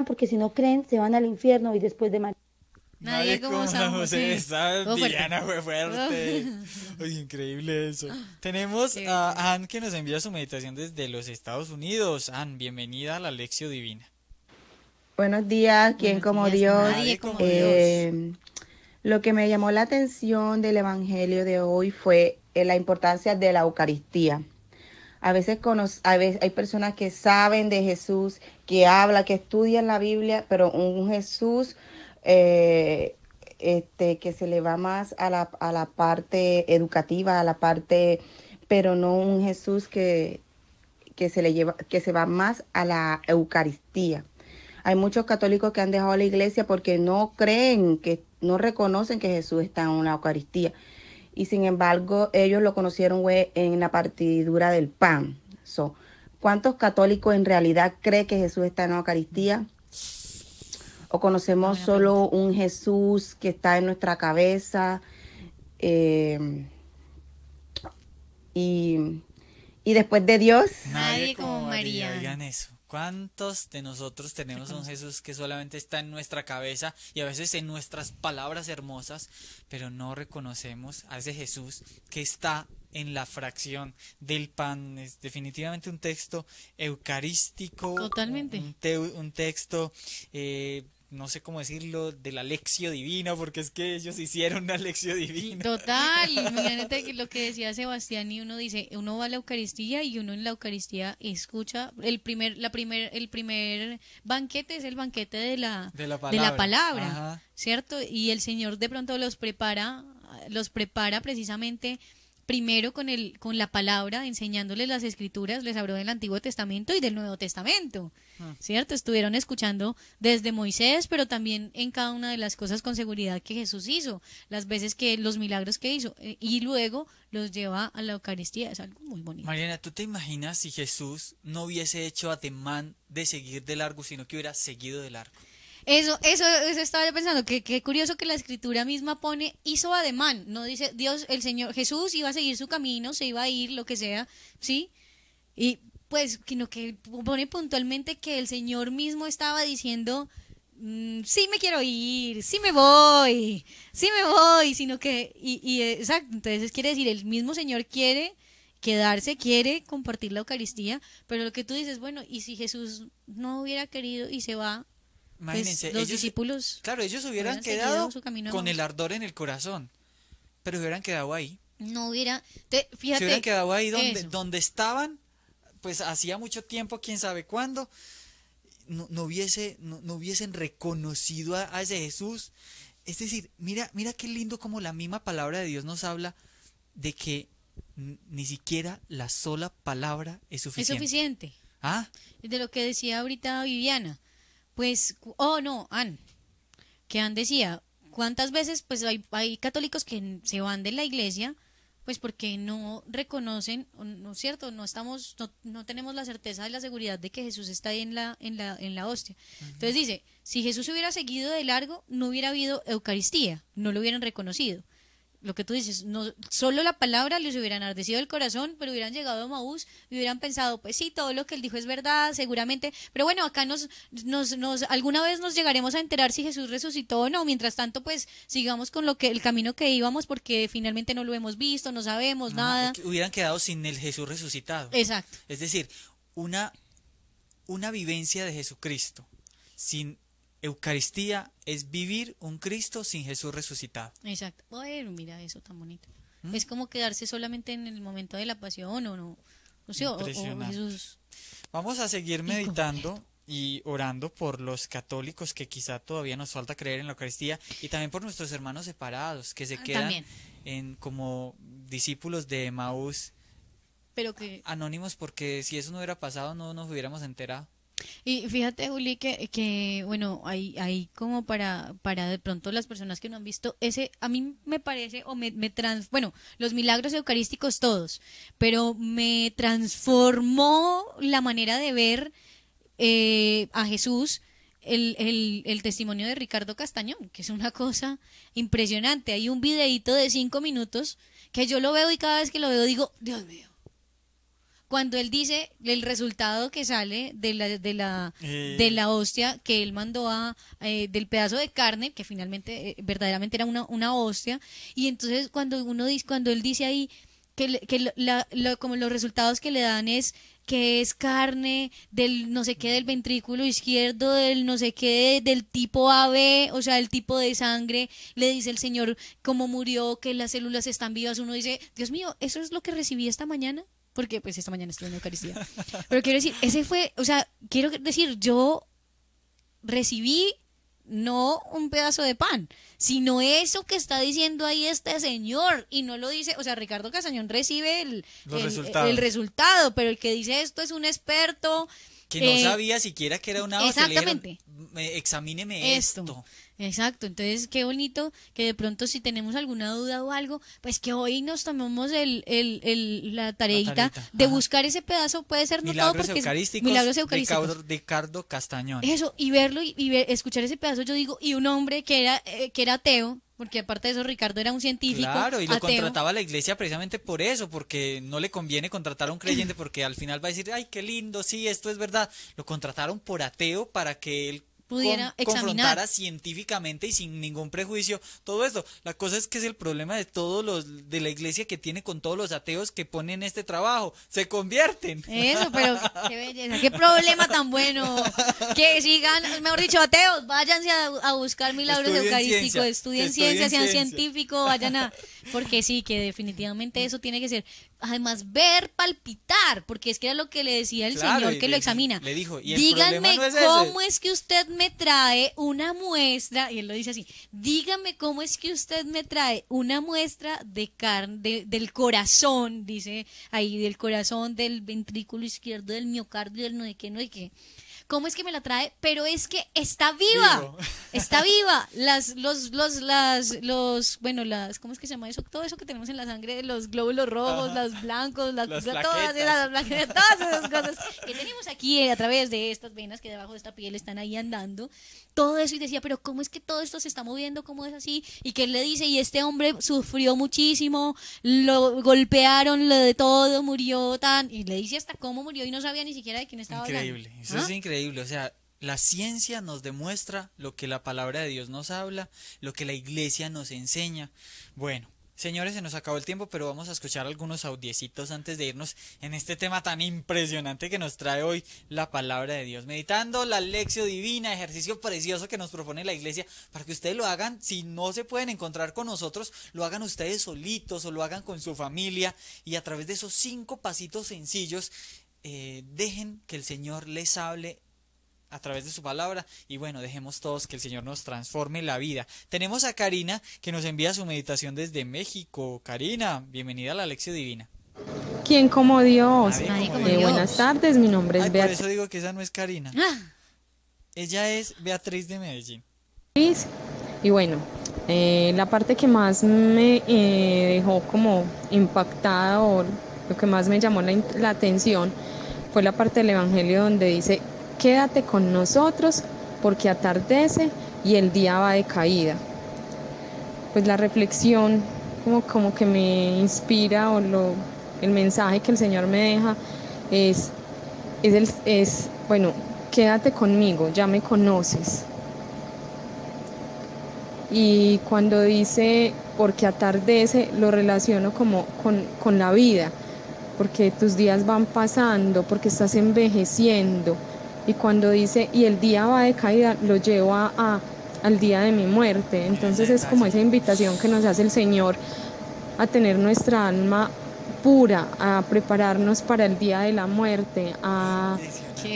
porque si no creen se van al infierno y después de María. Nadie como San José. Esa Diana fue fuerte. Oye, increíble eso. Tenemos a Ann que nos envía su meditación desde los Estados Unidos. Ann, bienvenida a la Lección Divina. Buenos días, ¿quién como Dios? Nadie como Dios. Lo que me llamó la atención del Evangelio de hoy fue la importancia de la Eucaristía. A veces hay personas que saben de Jesús, que hablan, que estudian la Biblia, pero un Jesús que se le va más a la parte educativa, a la parte, pero no un Jesús que se va más a la Eucaristía. Hay muchos católicos que han dejado la iglesia porque no creen, que no reconocen que Jesús está en la Eucaristía. Y sin embargo, ellos lo conocieron en la partidura del pan. ¿Cuántos católicos en realidad creen que Jesús está en la Eucaristía? ¿O conocemos solo un Jesús que está en nuestra cabeza? Y después de Dios, nadie como María. Oigan eso. ¿Cuántos de nosotros tenemos un Jesús que solamente está en nuestra cabeza y a veces en nuestras palabras hermosas, pero no reconocemos a ese Jesús que está en la fracción del pan? Es definitivamente un texto eucarístico. Totalmente. Un texto no sé cómo decirlo, de la Lección Divina, porque es que ellos hicieron una Lección Divina. Total, imagínate lo que decía Sebastián, y uno dice, uno va a la Eucaristía y uno en la Eucaristía escucha, el primer banquete es el banquete de la palabra, Ajá. ¿cierto? Y el Señor de pronto los prepara precisamente primero con la palabra, enseñándoles las escrituras, les habló del Antiguo Testamento y del Nuevo Testamento, ¿cierto? Estuvieron escuchando desde Moisés, pero también en cada una de las cosas con seguridad que Jesús hizo, las veces que los milagros que hizo, y luego los lleva a la Eucaristía. Es algo muy bonito. Mariana, ¿tú te imaginas si Jesús no hubiese hecho ademán de seguir de largo, sino que hubiera seguido de largo? Eso estaba yo pensando, que qué curioso que la escritura misma pone, hizo ademán, no dice Dios, el Señor, Jesús iba a seguir su camino, se iba a ir, lo que sea, ¿sí? Y pues, sino que pone puntualmente que el Señor mismo estaba diciendo, sí me quiero ir, sí me voy, sino que, exacto, entonces quiere decir, el mismo Señor quiere quedarse, quiere compartir la Eucaristía, pero lo que tú dices, bueno, y si Jesús no hubiera querido y se va, imagínense, pues los ellos, discípulos, claro, ellos hubieran quedado con el ardor en el corazón, pero hubieran quedado ahí. No hubiera, Se fíjate, hubieran quedado ahí donde estaban, pues hacía mucho tiempo, quién sabe cuándo, no hubiesen reconocido a ese Jesús. Es decir, mira qué lindo como la misma palabra de Dios nos habla de que ni siquiera la sola palabra es suficiente. Es suficiente. ¿Ah? De lo que decía ahorita Viviana. Pues, Ann, que Ann decía, ¿cuántas veces pues hay católicos que se van de la iglesia pues porque no reconocen, ¿no es cierto? No tenemos la certeza y la seguridad de que Jesús está ahí en la hostia. Entonces dice, si Jesús hubiera seguido de largo, no hubiera habido Eucaristía, no lo hubieran reconocido. Lo que tú dices, no solo la palabra les hubiera enardecido el corazón, pero hubieran llegado a Maús y hubieran pensado, pues sí, todo lo que él dijo es verdad, seguramente, pero bueno, acá alguna vez nos llegaremos a enterar si Jesús resucitó o no. Mientras tanto, pues sigamos con el camino que íbamos, porque finalmente no lo hemos visto, no sabemos nada. Hubieran quedado sin el Jesús resucitado. Exacto. Es decir, una vivencia de Jesucristo sin Eucaristía es vivir un Cristo sin Jesús resucitado. Exacto. Bueno, mira eso tan bonito. Es como quedarse solamente en el momento de la pasión o Jesús. Vamos a seguir meditando y orando por los católicos que quizá todavía nos falta creer en la Eucaristía, y también por nuestros hermanos separados que se quedan como discípulos de Emaús, pero que anónimos, porque si eso no hubiera pasado no nos hubiéramos enterado. Y fíjate, Juli, que bueno, hay como para de pronto las personas que no han visto a mí me parece, bueno, los milagros eucarísticos todos, pero me transformó la manera de ver a Jesús, el testimonio de Ricardo Castañón, que es una cosa impresionante. Hay un videíto de 5 minutos que yo lo veo y cada vez que lo veo digo, Dios mío. Cuando él dice el resultado que sale de la hostia que él mandó del pedazo de carne, que finalmente verdaderamente era una hostia, y entonces cuando él dice ahí como los resultados que le dan es que es carne del no sé qué, del ventrículo izquierdo, del no sé qué, del tipo AB, o sea, el tipo de sangre, le dice el Señor cómo murió, que las células están vivas. Uno dice, Dios mío, ¿eso es lo que recibí esta mañana? Porque pues esta mañana estuve en Eucaristía. Pero quiero decir, yo recibí no un pedazo de pan, sino eso que está diciendo ahí este señor, y no lo dice, o sea, Ricardo Castañón recibe el resultado, pero el que dice esto es un experto que no sabía siquiera que era una hostia. Exactamente. Examíneme esto. Exacto, entonces qué bonito que de pronto si tenemos alguna duda o algo, pues que hoy nos tomemos la tareita de buscar ese pedazo, puede ser no todo porque milagros eucarísticos. Ricardo Castañón. Eso, y verlo escuchar ese pedazo, yo digo, y un hombre que era ateo, porque aparte de eso Ricardo era un científico. Claro, y lo ateo. contrataba la iglesia precisamente por eso, porque no le conviene contratar a un creyente porque al final va a decir, ay, qué lindo, sí, esto es verdad. Lo contrataron por ateo para que él pudiera confrontara científicamente y sin ningún prejuicio todo esto. La cosa es que es el problema de todos los de la iglesia que tiene con todos los ateos que ponen este trabajo, se convierten. Eso, pero qué belleza, qué problema tan bueno. Que sigan, mejor dicho, ateos, váyanse a buscar milagros eucarísticos, estudien ciencia, sean científicos, porque sí, que definitivamente eso tiene que ser. Además, ver palpitar, porque es que era lo que le decía el Señor que lo examina. Le dijo, díganme cómo es que usted me trae una muestra, y él lo dice así, dígame cómo es que usted me trae una muestra de carne, del corazón, dice ahí, del corazón, del ventrículo izquierdo, del miocardio, del no sé qué, no sé qué. ¿Cómo es que me la trae? Pero es que está viva, Vivo. está viva. Bueno, ¿cómo es que se llama eso? Todo eso que tenemos en la sangre, los glóbulos rojos, los blancos, Las todas plaquetas. esas cosas que tenemos aquí a través de estas venas que debajo de esta piel están ahí andando. Todo eso, y decía, pero ¿cómo es que todo esto se está moviendo? ¿Cómo es así? Y que él le dice, y este hombre sufrió muchísimo, lo golpearon, lo de todo, murió y le dice hasta cómo murió y no sabía ni siquiera de quién estaba Increíble, hablando. eso es increíble, o sea, la ciencia nos demuestra lo que la palabra de Dios nos habla, lo que la iglesia nos enseña. Bueno, señores, se nos acabó el tiempo, pero vamos a escuchar algunos audiecitos antes de irnos en este tema tan impresionante que nos trae hoy la palabra de Dios. Meditando la lección divina, ejercicio precioso que nos propone la iglesia, para que ustedes lo hagan, si no se pueden encontrar con nosotros, lo hagan ustedes solitos o lo hagan con su familia, y a través de esos 5 pasitos sencillos, dejen que el Señor les hable a través de su palabra, y bueno, dejemos todos que el Señor nos transforme la vida. Tenemos a Karina, que nos envía su meditación desde México. Karina, bienvenida a la lección divina. ¿Quién como Dios? Nadie como Dios. Buenas tardes, mi nombre es Por Beatriz. eso digo que esa no es Karina. Ah, Ella es Beatriz de Medellín. Y bueno, la parte que más me dejó como impactada, o lo que más me llamó la atención, fue la parte del Evangelio donde dice: quédate con nosotros porque atardece y el día va de caída. Pues la reflexión como que me inspira, o el mensaje que el Señor me deja es bueno, quédate conmigo, ya me conoces. Y cuando dice porque atardece, lo relaciono como con la vida, porque tus días van pasando, porque estás envejeciendo. Y cuando dice y el día va de caída, lo llevo al día de mi muerte. Entonces es como esa invitación que nos hace el Señor a tener nuestra alma pura, a prepararnos para el día de la muerte, a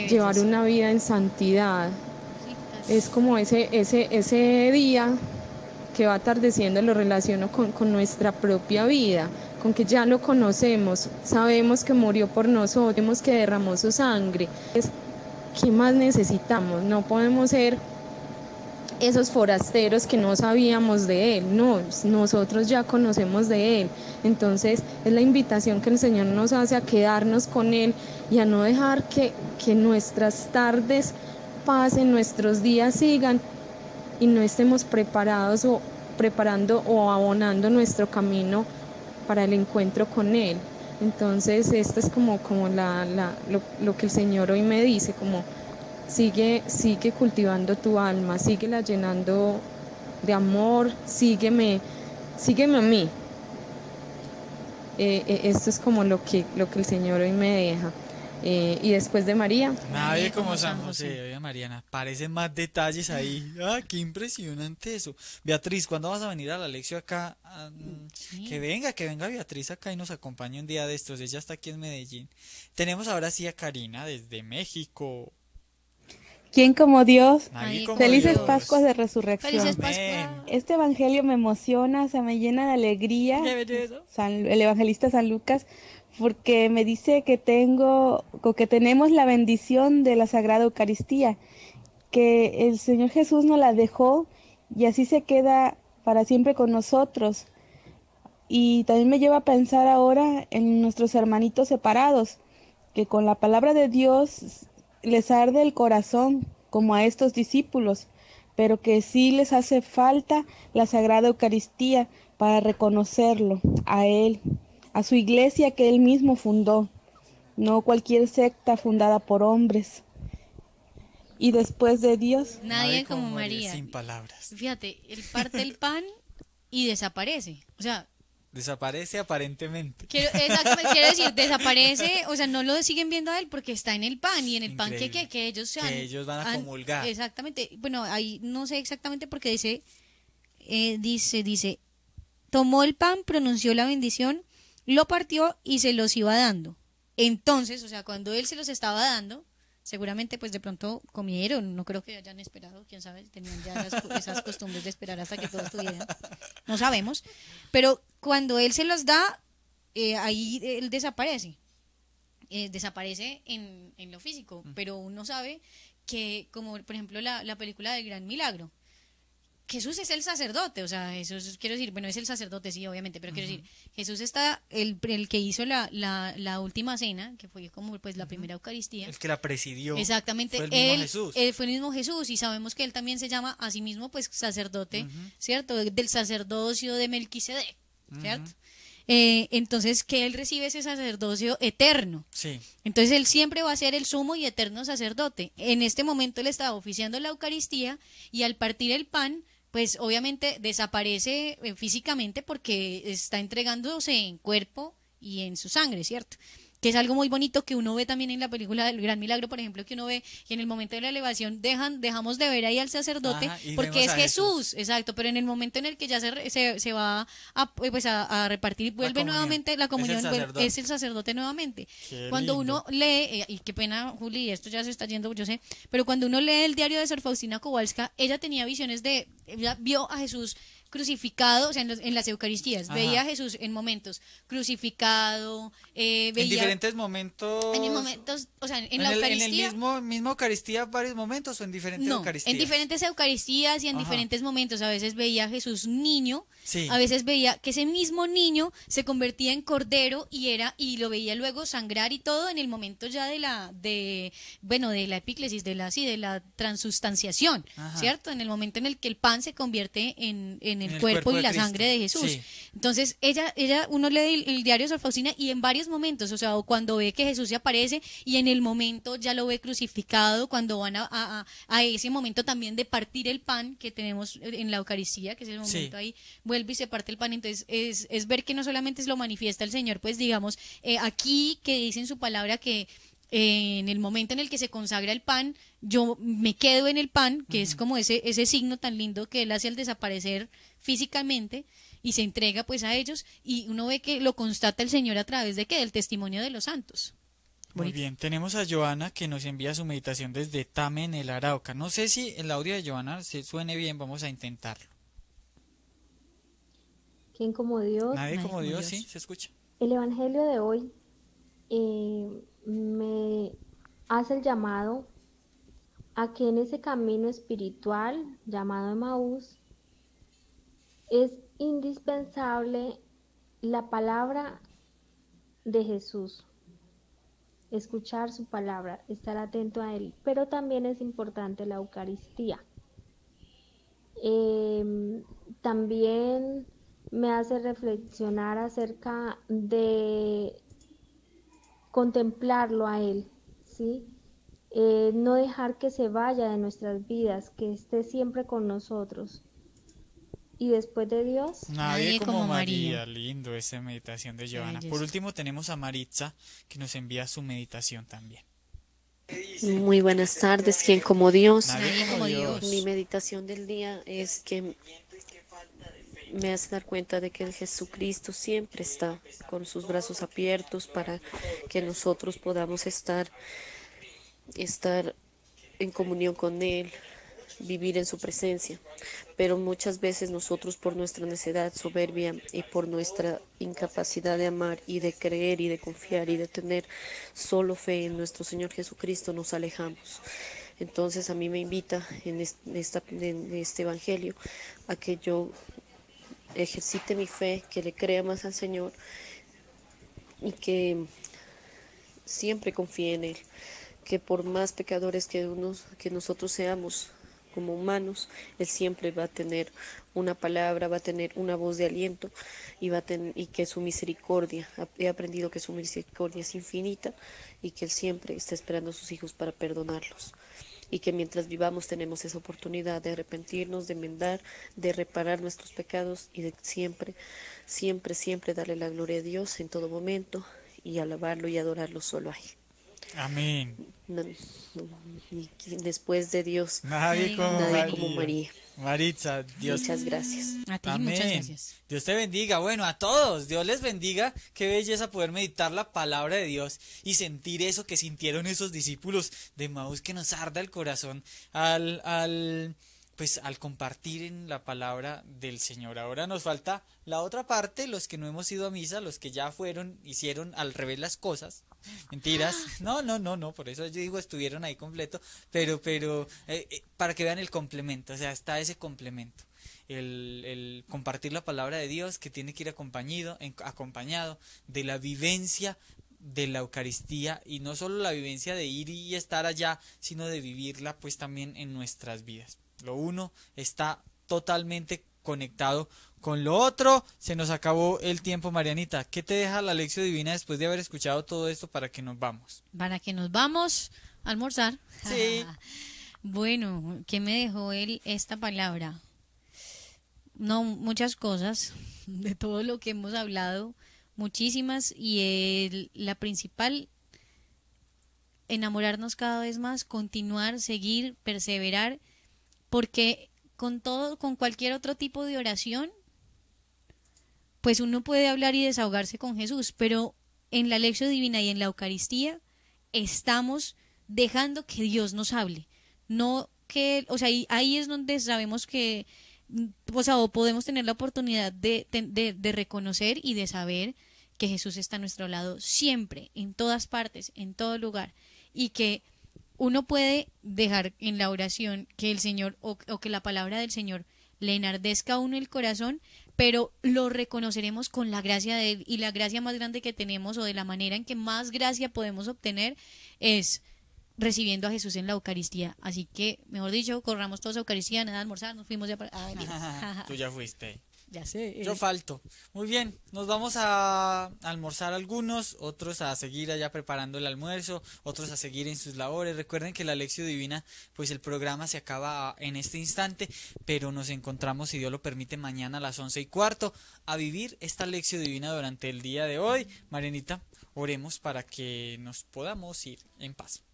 llevar una vida en santidad. Es como ese día que va atardeciendo, lo relaciono con nuestra propia vida, con que ya lo conocemos, sabemos que murió por nosotros, sabemos que derramó su sangre. ¿Qué más necesitamos? No podemos ser esos forasteros que no sabíamos de Él, no, nosotros ya conocemos de Él. Entonces es la invitación que el Señor nos hace a quedarnos con Él y a no dejar que nuestras tardes pasen, nuestros días sigan y no estemos preparados o preparando o abonando nuestro camino para el encuentro con Él. Entonces esto es como lo que el Señor hoy me dice, como sigue cultivando tu alma, síguela llenando de amor, sígueme a mí. Esto es como lo que el Señor hoy me deja. Y después de María, Nadie como San José. Oye, Mariana, parecen más detalles ahí. ¡Ah, qué impresionante eso! Beatriz, ¿cuándo vas a venir a la lección acá? sí. Que venga Beatriz acá y nos acompañe un día de estos. Ella está aquí en Medellín. Tenemos ahora sí a Karina desde México. ¿Quién como Dios? Nadie como Felices Dios. Pascuas de Resurrección. Felices Amén. Pascuas. Este evangelio me emociona, se me llena de alegría. Qué belleza. El evangelista San Lucas, porque me dice que tenemos la bendición de la Sagrada Eucaristía, que el Señor Jesús nos la dejó y así se queda para siempre con nosotros. Y también me lleva a pensar ahora en nuestros hermanitos separados, que con la palabra de Dios les arde el corazón como a estos discípulos, pero que sí les hace falta la Sagrada Eucaristía para reconocerlo a Él, a su iglesia que Él mismo fundó, no cualquier secta fundada por hombres. Y después de Dios, Nadie como María. Sin palabras. Fíjate, él parte el pan y desaparece. O sea, Desaparece aparentemente. exactamente, quiero decir, desaparece, o sea, no lo siguen viendo a él porque está en el pan, y en el pan Increíble. que ellos Que ellos van a comulgar. Exactamente, bueno, ahí no sé exactamente porque dice, tomó el pan, pronunció la bendición, lo partió y se los iba dando. Entonces, o sea, cuando él se los estaba dando, seguramente pues de pronto comieron, no creo que hayan esperado, quién sabe, tenían ya esas costumbres de esperar hasta que todos estuvieran, no sabemos, pero cuando él se los da, ahí él desaparece, desaparece en lo físico, pero uno sabe que, como por ejemplo la película del Gran Milagro, Jesús es el sacerdote, o sea, Jesús, quiero decir, bueno, es el sacerdote, sí, obviamente, pero quiero decir, Jesús está, el que hizo la última cena, que fue como pues la primera Eucaristía. El que la presidió. Exactamente, fue el mismo Jesús. Él fue el mismo Jesús, y sabemos que él también se llama a sí mismo, pues, sacerdote, ¿cierto? Del sacerdocio de Melquisedec, ¿cierto? Entonces, que él recibe ese sacerdocio eterno. Sí. Entonces, él siempre va a ser el sumo y eterno sacerdote. En este momento él está oficiando la Eucaristía, y al partir el pan, pues obviamente desaparece físicamente porque está entregándose en cuerpo y en su sangre, ¿cierto? Que es algo muy bonito que uno ve también en la película del Gran Milagro, por ejemplo, que uno ve que en el momento de la elevación dejamos de ver ahí al sacerdote porque es Jesús, exacto, pero en el momento en el que ya se va a repartir, vuelve nuevamente la comunión, es el sacerdote nuevamente. Qué cuando lindo. uno lee, y qué pena, Juli, esto ya se está yendo, yo sé, pero cuando uno lee el diario de Sor Faustina Kowalska, ella tenía visiones ella vio a Jesús crucificado, o sea, en las Eucaristías, veía a Jesús en momentos crucificado, veía... En diferentes momentos... En momentos, o sea, en la Eucaristía... ¿En el mismo Eucaristía varios momentos o en diferentes Eucaristías? En diferentes Eucaristías y en diferentes momentos. A veces veía a Jesús niño, sí. A veces veía que ese mismo niño se convertía en cordero y lo veía luego sangrar y todo en el momento ya de la epíclesis, de la transustanciación, ¿cierto? En el momento en el que el pan se convierte en el cuerpo y la sangre de Jesús. Sí. Entonces, uno lee el diario de Sor Faustina y en varios momentos, o sea, cuando ve que Jesús se aparece y en el momento ya lo ve crucificado, cuando van a ese momento también de partir el pan que tenemos en la Eucaristía, que es el momento ahí, vuelve y se parte el pan. Entonces, es ver que no solamente lo manifiesta el Señor, pues digamos, aquí que dice en su palabra que en el momento en el que se consagra el pan, yo me quedo en el pan, que es como ese signo tan lindo que él hace al desaparecer físicamente y se entrega pues a ellos, y uno ve que lo constata el Señor a través de del testimonio de los santos. Muy bien, tenemos a Joana que nos envía su meditación desde Tame en el Arauca. No sé si el audio de Joana se suene bien, vamos a intentarlo. ¿Quién como Dios? Nadie como Dios, sí, se escucha. El Evangelio de hoy me hace el llamado a que en ese camino espiritual llamado Emaús es indispensable la palabra de Jesús, escuchar su palabra, estar atento a él, pero también es importante la Eucaristía. También me hace reflexionar acerca de contemplarlo a él, ¿sí? No dejar que se vaya de nuestras vidas, que esté siempre con nosotros. Y después de Dios, nadie como María. Lindo esa meditación de Joana. Por último tenemos a Maritza que nos envía su meditación también. Muy buenas tardes, ¿quién como Dios? Nadie como Dios. Mi meditación del día es que me hace dar cuenta de que el Jesucristo siempre está con sus brazos abiertos para que nosotros podamos estar en comunión con Él, vivir en su presencia. Pero muchas veces nosotros, por nuestra necedad, soberbia y por nuestra incapacidad de amar y de creer y de confiar y de tener solo fe en nuestro Señor Jesucristo, nos alejamos. Entonces a mí me invita en este Evangelio a que yo ejercite mi fe, que le crea más al Señor y que siempre confíe en Él, que por más pecadores que nosotros seamos como humanos, Él siempre va a tener una palabra, va a tener una voz de aliento y que su misericordia, he aprendido que su misericordia es infinita y que Él siempre está esperando a sus hijos para perdonarlos. Y que mientras vivamos tenemos esa oportunidad de arrepentirnos, de enmendar, de reparar nuestros pecados y de siempre, siempre, siempre darle la gloria a Dios en todo momento y alabarlo y adorarlo solo a Él. Amén. Después de Dios, Nadie como María. Maritza, Dios. Muchas gracias. A ti, Amén. muchas gracias. Dios te bendiga. Bueno, a todos, Dios les bendiga. Qué belleza poder meditar la palabra de Dios y sentir eso que sintieron esos discípulos de Emaús, que nos arda el corazón al compartir en la palabra del Señor. Ahora nos falta la otra parte, los que no hemos ido a misa, los que ya fueron, hicieron al revés las cosas. Mentiras. No, por eso yo digo estuvieron ahí completo, pero para que vean el complemento, o sea, está ese complemento. El compartir la palabra de Dios, que tiene que ir acompañado de la vivencia de la Eucaristía, y no solo la vivencia de ir y estar allá, sino de vivirla pues también en nuestras vidas. Lo uno está totalmente conectado con lo otro. Se nos acabó el tiempo, Marianita. ¿Qué te deja la lección divina después de haber escuchado todo esto para que nos vamos? Para que nos vamos a almorzar. Sí. Bueno, ¿qué me dejó esta palabra? No, muchas cosas, de todo lo que hemos hablado, muchísimas, y la principal, enamorarnos cada vez más, continuar, seguir, perseverar, porque con cualquier otro tipo de oración, pues uno puede hablar y desahogarse con Jesús, pero en la lección divina y en la Eucaristía estamos dejando que Dios nos hable, no que, o sea, ahí es donde sabemos que, o podemos tener la oportunidad de reconocer y de saber que Jesús está a nuestro lado siempre, en todas partes, en todo lugar, y que uno puede dejar en la oración que el Señor o que la palabra del Señor le enardezca a uno el corazón, pero lo reconoceremos con la gracia de Él, y la gracia más grande que tenemos, o de la manera en que más gracia podemos obtener, es recibiendo a Jesús en la Eucaristía. Así que, mejor dicho, corramos todos a Eucaristía, nada de almorzar, nos fuimos ya para... Tú ya fuiste. Ya sé. Yo falto. Muy bien, nos vamos a almorzar algunos, otros a seguir allá preparando el almuerzo, otros a seguir en sus labores. Recuerden que la Lección Divina, pues el programa se acaba en este instante, pero nos encontramos, si Dios lo permite, mañana a las 11:15 a vivir esta Lección Divina durante el día de hoy. Marianita, oremos para que nos podamos ir en paz.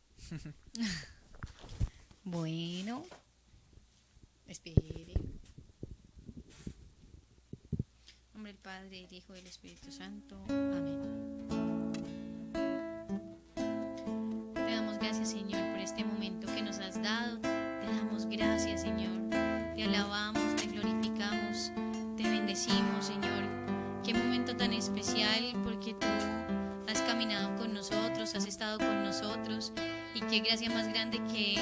Bueno, espere. En nombre del Padre, del Hijo y del Espíritu Santo. Amén. Te damos gracias, Señor, por este momento que nos has dado. Te damos gracias, Señor. Te alabamos, te glorificamos, te bendecimos, Señor. Qué momento tan especial, porque tú has caminado con nosotros, has estado con nosotros, y qué gracia más grande que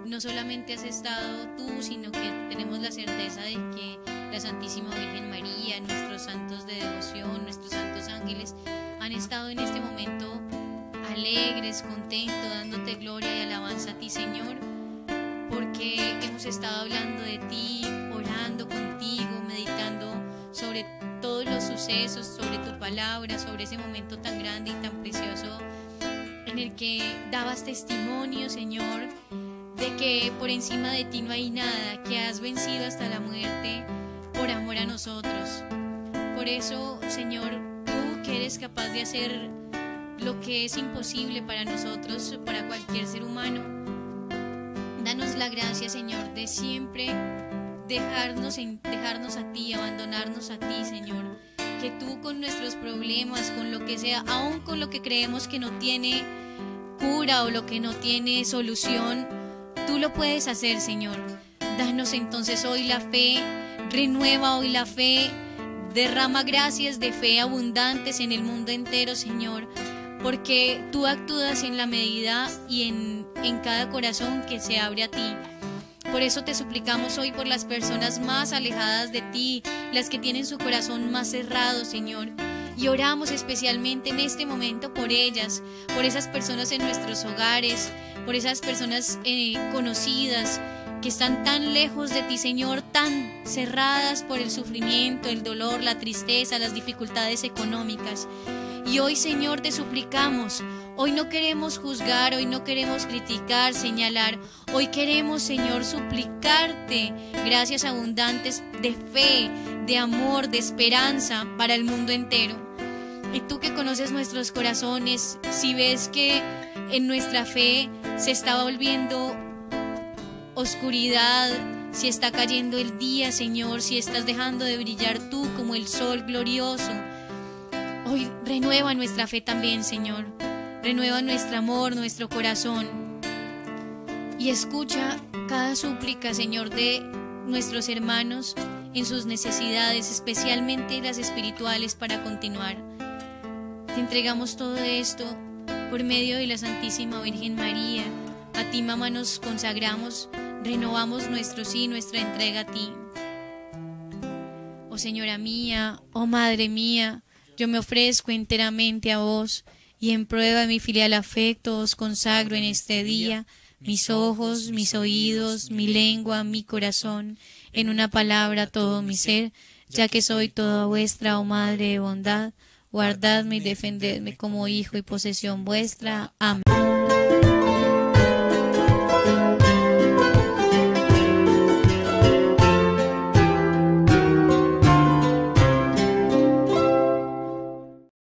no solamente has estado tú, sino que tenemos la certeza de que la Santísima Virgen María, nuestros santos de devoción, nuestros santos ángeles han estado en este momento alegres, contentos, dándote gloria y alabanza a ti, Señor, porque hemos estado hablando de ti, orando contigo, meditando sobre todos los sucesos, sobre tu palabra, sobre ese momento tan grande y tan precioso en el que dabas testimonio, Señor, de que por encima de ti no hay nada, que has vencido hasta la muerte por amor a nosotros. Por eso, Señor, tú que eres capaz de hacer lo que es imposible para nosotros, para cualquier ser humano, danos la gracia, Señor, de siempre dejarnos a ti, abandonarnos a ti, Señor. Que tú, con nuestros problemas, con lo que sea, aún con lo que creemos que no tiene cura o lo que no tiene solución, tú lo puedes hacer, Señor. Danos entonces hoy la fe, renueva hoy la fe, derrama gracias de fe abundantes en el mundo entero, Señor, porque tú actúas en la medida y en cada corazón que se abre a ti. Por eso te suplicamos hoy por las personas más alejadas de ti, las que tienen su corazón más cerrado, Señor. Y oramos especialmente en este momento por ellas, por esas personas en nuestros hogares, por esas personas conocidas que están tan lejos de ti, Señor, tan cerradas por el sufrimiento, el dolor, la tristeza, las dificultades económicas. Y hoy, Señor, te suplicamos. Hoy no queremos juzgar, hoy no queremos criticar, señalar. Hoy queremos, Señor, suplicarte gracias abundantes de fe, de amor, de esperanza para el mundo entero. Y tú que conoces nuestros corazones, si ves que en nuestra fe se está volviendo oscuridad, si está cayendo el día, Señor, si estás dejando de brillar tú como el sol glorioso. Hoy renueva nuestra fe también, Señor. Renueva nuestro amor, nuestro corazón. Y escucha cada súplica, Señor, de nuestros hermanos en sus necesidades, especialmente las espirituales, para continuar. Te entregamos todo esto por medio de la Santísima Virgen María. A ti, mamá, nos consagramos, renovamos nuestro sí, nuestra entrega a ti. Oh Señora mía, oh Madre mía, yo me ofrezco enteramente a vos, y en prueba de mi filial afecto os consagro en este día mis ojos, mis oídos, mi lengua, mi corazón, en una palabra todo mi ser, ya que soy toda vuestra, oh Madre de bondad, guardadme y defendedme como hijo y posesión vuestra. Amén.